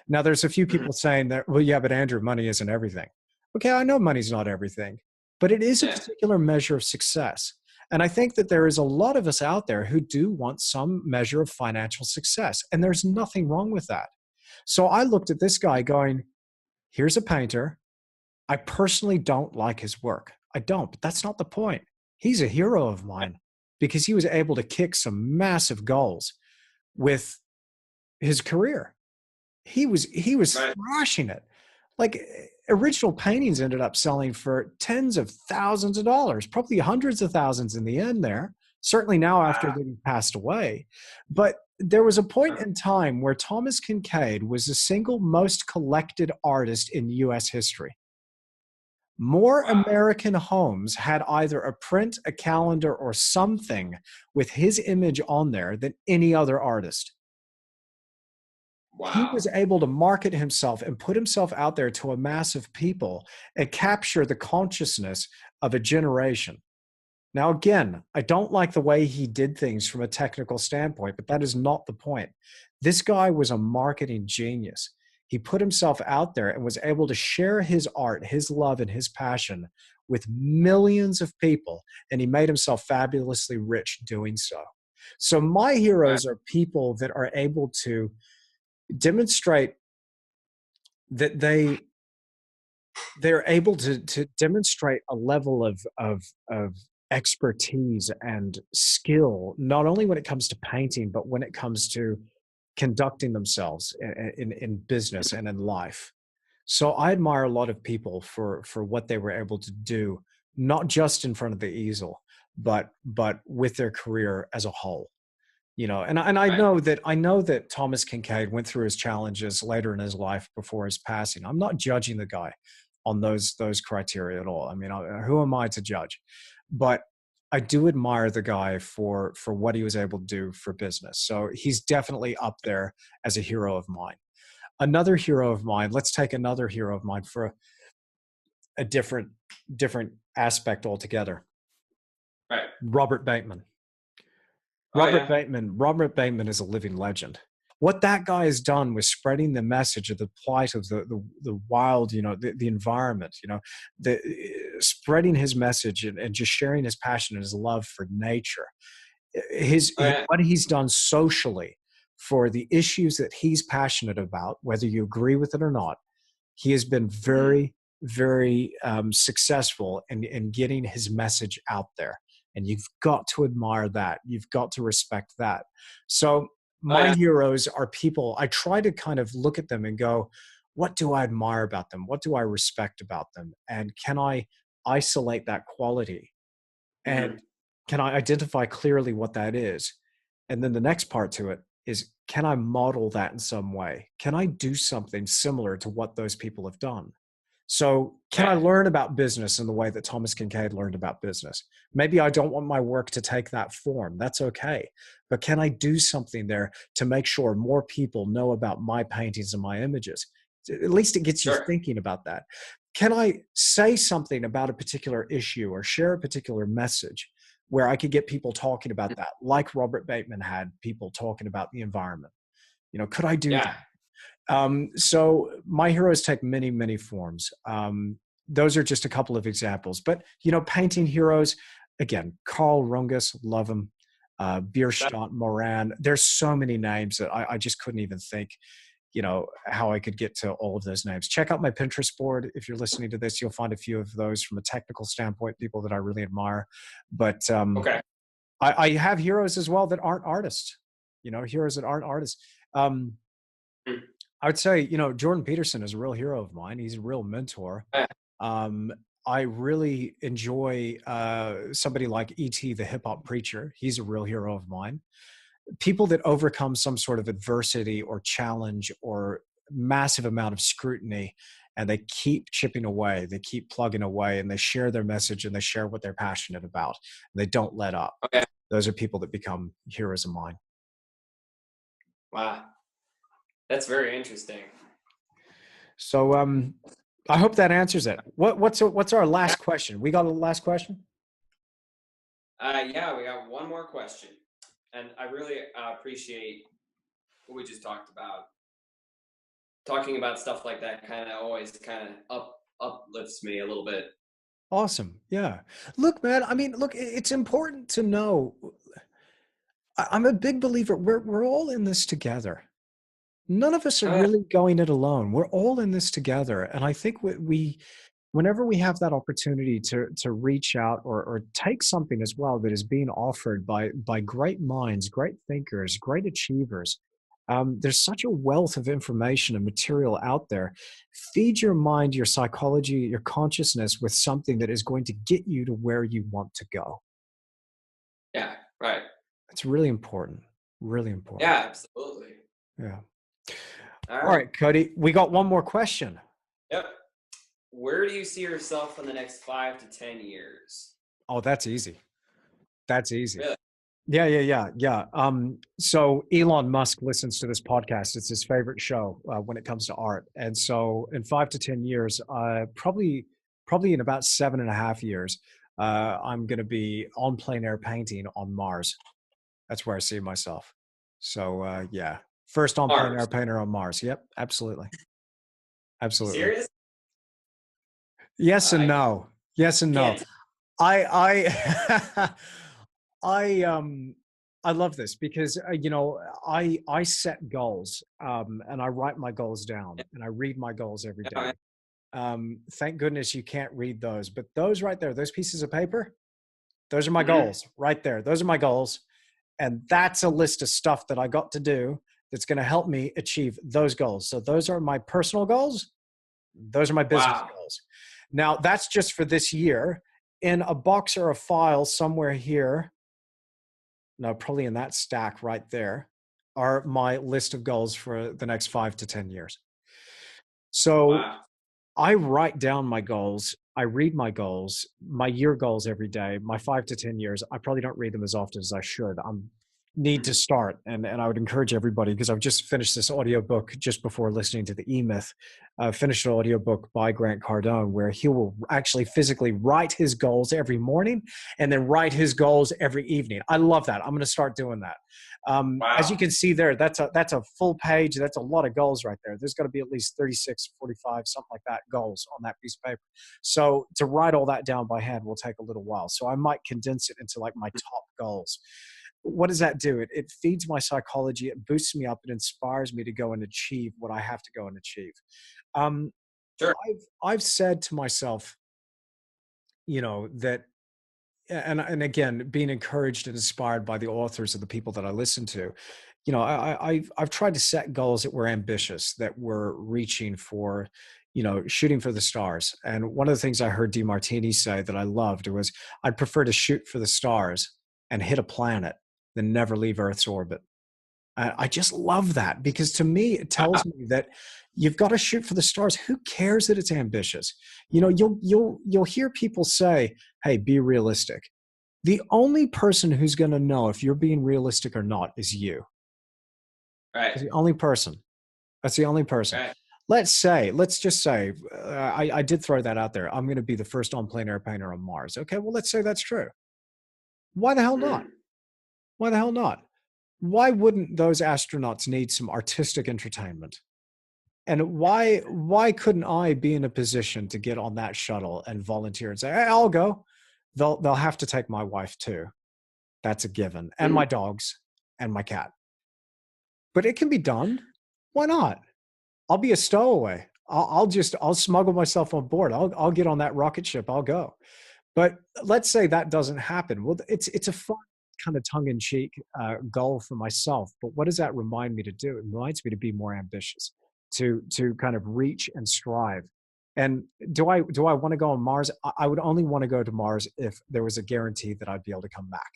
Now, there's a few Mhm. people saying that, well, yeah, but Andrew, money isn't everything. Okay, I know money's not everything, but it is a Yeah. particular measure of success. And I think that there is a lot of us out there who do want some measure of financial success. And there's nothing wrong with that. So I looked at this guy going, here's a painter. I personally don't like his work. I don't, but that's not the point. He's a hero of mine because he was able to kick some massive goals with his career. He was Right. thrashing it. Like original paintings ended up selling for tens of thousands of dollars, probably hundreds of thousands in the end there. Certainly now after Wow. that he passed away. But there was a point in time where Thomas Kincaid was the single most collected artist in US history. More Wow. American homes had either a print, a calendar, or something with his image on there than any other artist. He was Wow. able to market himself and put himself out there to a mass of people and capture the consciousness of a generation. Now, again, I don't like the way he did things from a technical standpoint, but that is not the point. This guy was a marketing genius. He put himself out there and was able to share his art, his love, and his passion with millions of people, and he made himself fabulously rich doing so. So, my Right. heroes are people that are able to demonstrate that they're able to demonstrate a level of expertise and skill, not only when it comes to painting, but when it comes to conducting themselves in business and in life. So I admire a lot of people for what they were able to do, not just in front of the easel, but with their career as a whole. And I Right. know that Thomas Kincaid went through his challenges later in his life before his passing. I'm not judging the guy on those criteria at all. I mean, who am I to judge? But I do admire the guy for what he was able to do for business. So he's definitely up there as a hero of mine. Another hero of mine, let's take another hero of mine for a different aspect altogether. Right. Robert Bateman. Oh yeah. Robert Bateman is a living legend. What that guy has done with spreading the message of the plight of the wild, the environment, the spreading his message and just sharing his passion and his love for nature. Oh yeah. What he's done socially for the issues that he's passionate about, whether you agree with it or not, he has been Mhm. very successful in getting his message out there. And you've got to admire that. You've got to respect that. So Oh my yeah. heroes are people, I try to kind of look at them and go, what do I admire about them? What do I respect about them? And can I isolate that quality? And Mhm. can I identify clearly what that is? And then the next part to it is, can I model that in some way? Can I do something similar to what those people have done? So, can I Yeah. learn about business in the way that Thomas Kincaid learned about business? Maybe I don't want my work to take that form. That's okay. But can I do something there to make sure more people know about my paintings and my images? At least it gets you Sure. thinking about that. Can I say something about a particular issue or share a particular message where I could get people talking about that, like Robert Bateman had people talking about the environment? Could I do Yeah. that? So my heroes take many forms. Those are just a couple of examples. But painting heroes, again, Carl Rungus, love him. That, Bierstadt, Moran. There's so many names that I just couldn't even think, how I could get to all of those names. Check out my Pinterest board. If you're listening to this, you'll find a few of those from a technical standpoint, people that I really admire. But okay. I have heroes as well that aren't artists. Heroes that aren't artists. Um, Mm. I would say, Jordan Peterson is a real hero of mine. He's a real mentor. Yeah. Um, I really enjoy somebody like E.T., the hip hop preacher. He's a real hero of mine. People that overcome some sort of adversity or challenge or massive amount of scrutiny, and they keep chipping away, they keep plugging away, and they share their message and they share what they're passionate about. And they don't let up. Okay. Those are people that become heroes of mine. Wow. That's very interesting. So I hope that answers it. What's our Yeah. last question? We got a last question? Yeah, we got one more question, and I really appreciate what we just talked about. Talking about stuff like that kind of always kind of uplifts me a little bit. Awesome. Yeah. Look, man, I mean, look, it's important to know. I'm a big believer. We're all in this together. None of us are Oh yeah. really going it alone. We're all in this together. And I think whenever we have that opportunity to reach out or take something as well that is being offered by great minds, great thinkers, great achievers, there's such a wealth of information and material out there. Feed your mind, your psychology, your consciousness with something that is going to get you to where you want to go. Yeah. Right. It's really important. Really important. Yeah. Absolutely. Yeah. All All right. right, Cody, we got one more question. Yep. Where do you see yourself in the next 5 to 10 years? Oh, that's easy. That's easy. Really? Yeah. So Elon Musk listens to this podcast. It's his favorite show when it comes to art. And so in 5 to 10 years, probably in about 7.5 years, I'm going to be on plein air painting on Mars. That's where I see myself. So yeah, first on plein air Mars. painter on Mars. Yep, absolutely, You absolutely. serious? Yes and I no. Yes and no. can't. I I I love this because I set goals and I write my goals down and I read my goals every day. Yeah, Thank goodness you can't read those, but those right there, those pieces of paper, those are my mhm. goals right there. Those are my goals, and that's a list of stuff that I got to do that's going to help me achieve those goals. So those are my personal goals. Those are my business Wow. goals. Now that's just for this year. In a box or a file somewhere here, no, probably in that stack right there, are my list of goals for the next 5 to 10 years. So Wow. I write down my goals. I read my goals, my year goals every day, my 5 to 10 years. I probably don't read them as often as I should. I need to Mhm. start, and I would encourage everybody, because I've just finished this audiobook just before listening to the E-Myth. Finished an audiobook by Grant Cardone where he will actually physically write his goals every morning and then write his goals every evening. I love that. I'm going to start doing that. As you Wow. can see there, that's a full page. That's a lot of goals right there. There's got to be at least 36, 45, something like that, goals on that piece of paper. So to write all that down by hand will take a little while. So I might condense it into like my top goals. What does that do? It feeds my psychology. It boosts me up. It inspires me to go and achieve what I have to go and achieve. Um, Sure. I've said to myself, that, and again, being encouraged and inspired by the authors of the people that I listen to, I've tried to set goals that were ambitious, that were reaching for, shooting for the stars. And one of the things I heard DeMartini say that I loved was, I'd prefer to shoot for the stars and hit a planet than never leave Earth's orbit. I just love that, because to me, it tells me that you've got to shoot for the stars. Who cares that it's ambitious? You'll hear people say, "Hey, be realistic." The only person who's going to know if you're being realistic or not is you. Right. That's the only person. That's the only person. Right. Let's just say, I did throw that out there. I'm going to be the first on-plane air painter on Mars. Okay, well, let's say that's true. Why the hell not? Mm. Why the hell not? Why wouldn't those astronauts need some artistic entertainment? And why couldn't I be in a position to get on that shuttle and volunteer and say, "Hey, I'll go." They'll have to take my wife too. That's a given, and Mm. my dogs and my cat. But it can be done. Why not? I'll be a stowaway. I'll smuggle myself on board. I'll get on that rocket ship. I'll go. But let's say that doesn't happen. Well, it's a fun kind of tongue-in-cheek goal for myself. But what does that remind me to do? It reminds me to be more ambitious, to kind of reach and strive. And do I want to go on Mars? I would only want to go to Mars if there was a guarantee that I'd be able to come back.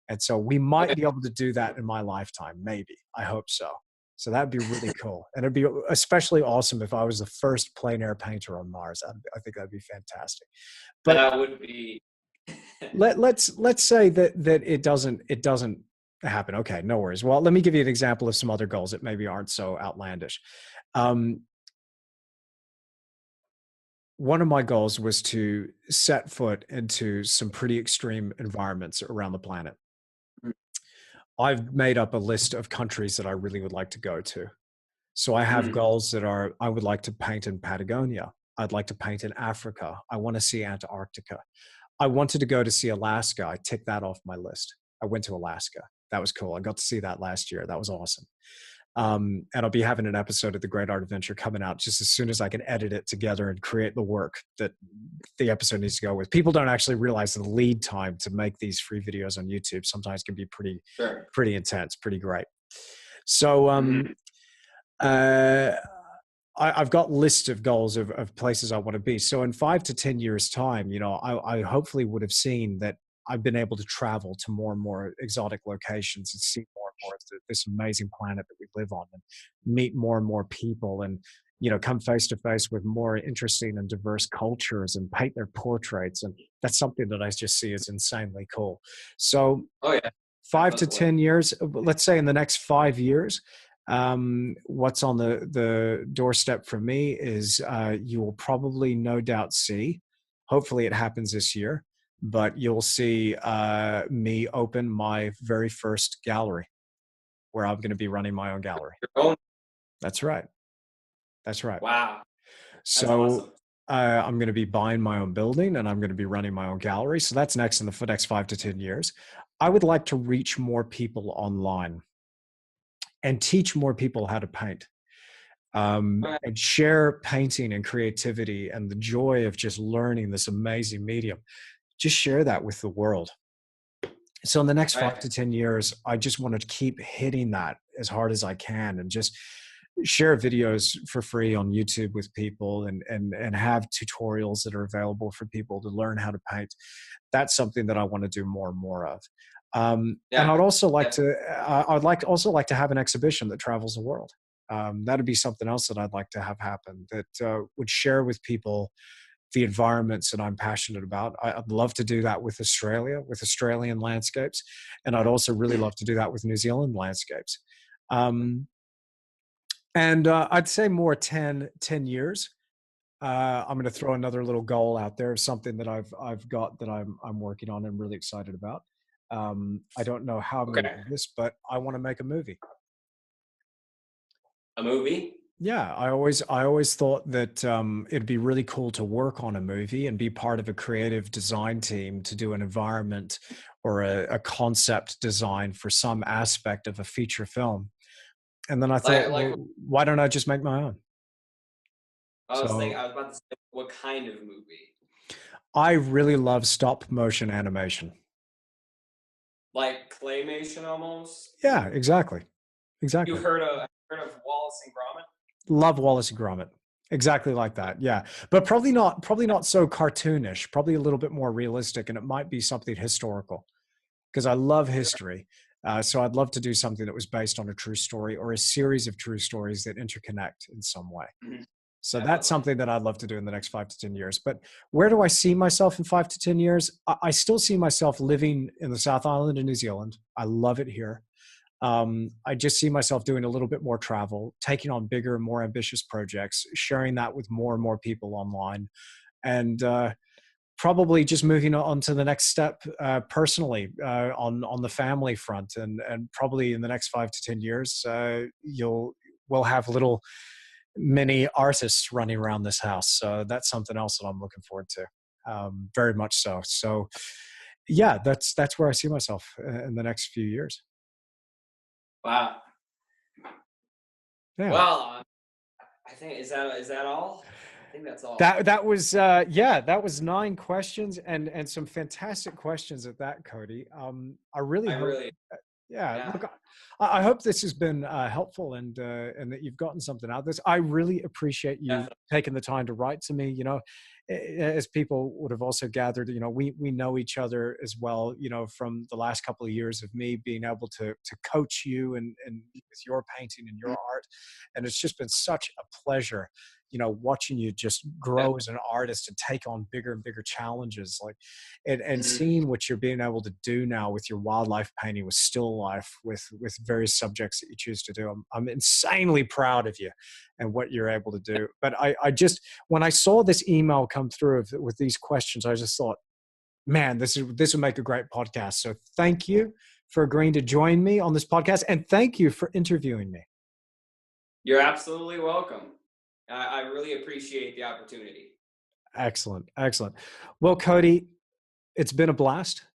And so we might Okay. be able to do that in my lifetime, maybe. I hope so. So that'd be really cool. And it'd be especially awesome if I was the first plein air painter on Mars. I think that'd be fantastic. But That would be. let's say that it doesn't happen. Okay, no worries. Well, let me give you an example of some other goals that maybe aren't so outlandish. Um, One of my goals was to set foot into some pretty extreme environments around the planet. Mm. I've made up a list of countries that I really would like to go to. So I have Mm. goals that are, I would like to paint in Patagonia. I'd like to paint in Africa. I want to see Antarctica. I wanted to go to see Alaska. I ticked that off my list. I went to Alaska. That was cool. I got to see that last year. That was awesome. And I'll be having an episode of The Great Art Adventure coming out just as soon as I can edit it together and create the work that the episode needs to go with. People don't actually realize the lead time to make these free videos on YouTube sometimes can be Sure. pretty intense, pretty great. So Mm. uh, I've got lists of goals of places I want to be. So in 5 to 10 years time, I hopefully would have seen that I've been able to travel to more and more exotic locations and see more and more of this amazing planet that we live on, and meet more and more people, and come face to face with more interesting and diverse cultures and paint their portraits. And that's something that I just see as insanely cool. So Oh yeah. five to Definitely. 10 years, let's say in the next 5 years, what's on the doorstep for me is, you will probably no doubt see, hopefully it happens this year, but you'll see me open my very first gallery, where I'm going to be running my own gallery. Your own. That's right. That's right. Wow. That's So awesome. I'm going to be buying my own building, and I'm going to be running my own gallery. So that's next in the next 5 to 10 years. I would like to reach more people online and teach more people how to paint, All right. and share painting and creativity and the joy of just learning this amazing medium. Just share that with the world. So in the next All five right. to 10 years, I just want to keep hitting that as hard as I can, and just share videos for free on YouTube with people, and have tutorials that are available for people to learn how to paint. That's something that I want to do more and more of. And Yeah. Yeah. I'd like also like to have an exhibition that travels the world. That'd be something else that I'd like to have happen, that would share with people the environments that I'm passionate about. I'd love to do that with Australia, with Australian landscapes. And I'd also really love to do that with New Zealand landscapes. Um, and I'd say more 10 years. I'm going to throw another little goal out there of something that I've got that I'm working on and really excited about. I don't know how I'm going to Okay. do this, but I want to make a movie. A movie? Yeah, I always thought that it'd be really cool to work on a movie and be part of a creative design team to do an environment or a concept design for some aspect of a feature film. And then I thought, Like well, why don't I just make my own? I So was about to say, what kind of movie? I really love stop motion animation. Like claymation almost? Yeah, exactly. You Exactly. heard of Wallace and Gromit? Love Wallace and Gromit. Exactly like that. Yeah. But probably not so cartoonish, probably a little bit more realistic, and it might be something historical because I love Sure. history. So I'd love to do something that was based on a true story or a series of true stories that interconnect in some way. Mhm. So that's Definitely. something that I'd love to do in the next 5 to 10 years. But where do I see myself in 5 to 10 years? I still see myself living in the South Island of New Zealand. I love it here. I just see myself doing a little bit more travel, taking on bigger, more ambitious projects, sharing that with more and more people online, and probably just moving on to the next step personally on the family front. And probably in the next 5 to 10 years, we'll have little many artists running around this house. So that's something else that I'm looking forward to, very much so. So yeah, that's where I see myself in the next few years. Wow. Yeah. Well, I think is that all? I think that's all. That was yeah, that was 9 questions and some fantastic questions at that, Cody. I really I hope, really, yeah. yeah, Look, I hope this has been helpful and that you've gotten something out of this. I really appreciate you definitely. taking the time to write to me. As people would have also gathered, we know each other as well. From the last couple of years of me being able to coach you and with your painting and your art, and it's just been such a pleasure watching you just Yeah. grow as an artist and take on bigger and bigger challenges, like, and Mhm. seeing what you're being able to do now with your wildlife painting, with still life, with various subjects that you choose to do. I'm insanely proud of you and what you're able to do. But I just, when I saw this email come through with these questions, I just thought, man, this would make a great podcast. So thank you for agreeing to join me on this podcast, and thank you for interviewing me. You're absolutely welcome. I really appreciate the opportunity. Excellent. Excellent. Well, Cody, it's been a blast.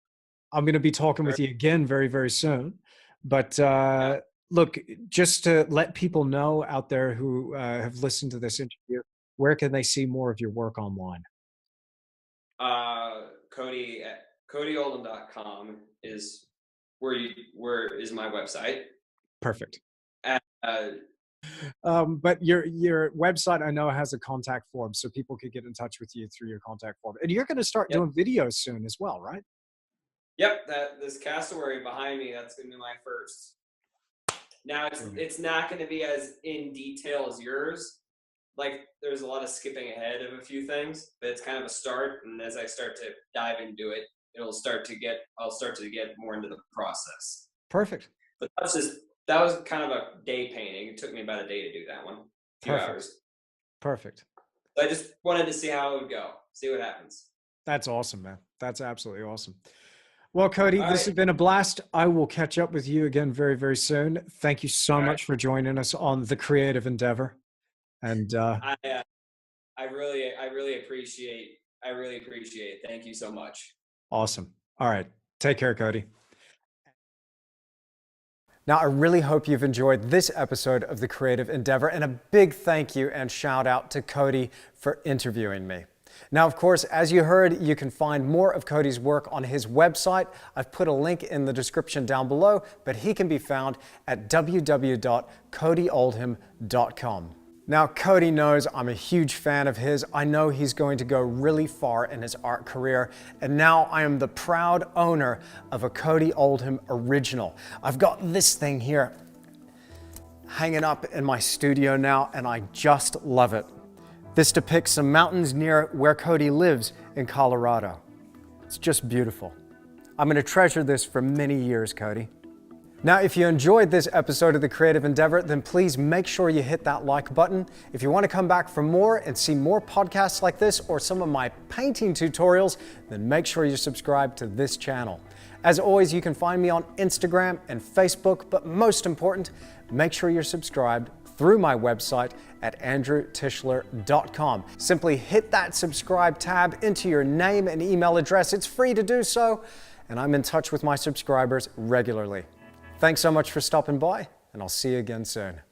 I'm going to be talking Sure. with you again very, very soon. But Yeah. look, just to let people know out there who have listened to this interview, where can they see more of your work online? Cody at CodyOldham.com is where is my website. Perfect. And, But your website, I know, has a contact form, so people could get in touch with you through your contact form. And you're going to start yep, doing videos soon as well, right? yep. That this cassowary behind me, that's gonna be my first. Now Brilliant. it's not gonna be as in detail as yours. Like there's a lot of skipping ahead of a few things, but it's kind of a start. And as I start to dive into it, I'll start to get more into the process. Perfect. But that was kind of a day painting. It took me about a day to do that one, a few Perfect. hours. Perfect. So I just wanted to see how it would go, see what happens. That's awesome, man. That's absolutely awesome. Well, Cody, All this right, has been a blast. I will catch up with you again very, very soon. Thank you so all right. much for joining us on the creative endeavor. And I really appreciate it. Thank you so much. awesome. All right. Take care, Cody. Now, I really hope you've enjoyed this episode of The Creative Endeavor, and a big thank you and shout out to Cody for interviewing me. Now, of course, as you heard, you can find more of Cody's work on his website. I've put a link in the description down below, but he can be found at www.codyoldham.com. Now, Cody knows I'm a huge fan of his. I know he's going to go really far in his art career, and now I am the proud owner of a Cody Oldham original. I've got this thing here hanging up in my studio now, and I just love it. This depicts some mountains near where Cody lives in Colorado. It's just beautiful. I'm going to treasure this for many years, Cody. Now, if you enjoyed this episode of The Creative Endeavor, then please make sure you hit that like button. If you want to come back for more and see more podcasts like this or some of my painting tutorials, then make sure you subscribe to this channel. As always, you can find me on Instagram and Facebook, but most important, make sure you're subscribed through my website at andrewtischler.com. Simply hit that subscribe tab into your name and email address. It's free to do so, and I'm in touch with my subscribers regularly. Thanks so much for stopping by, and I'll see you again soon.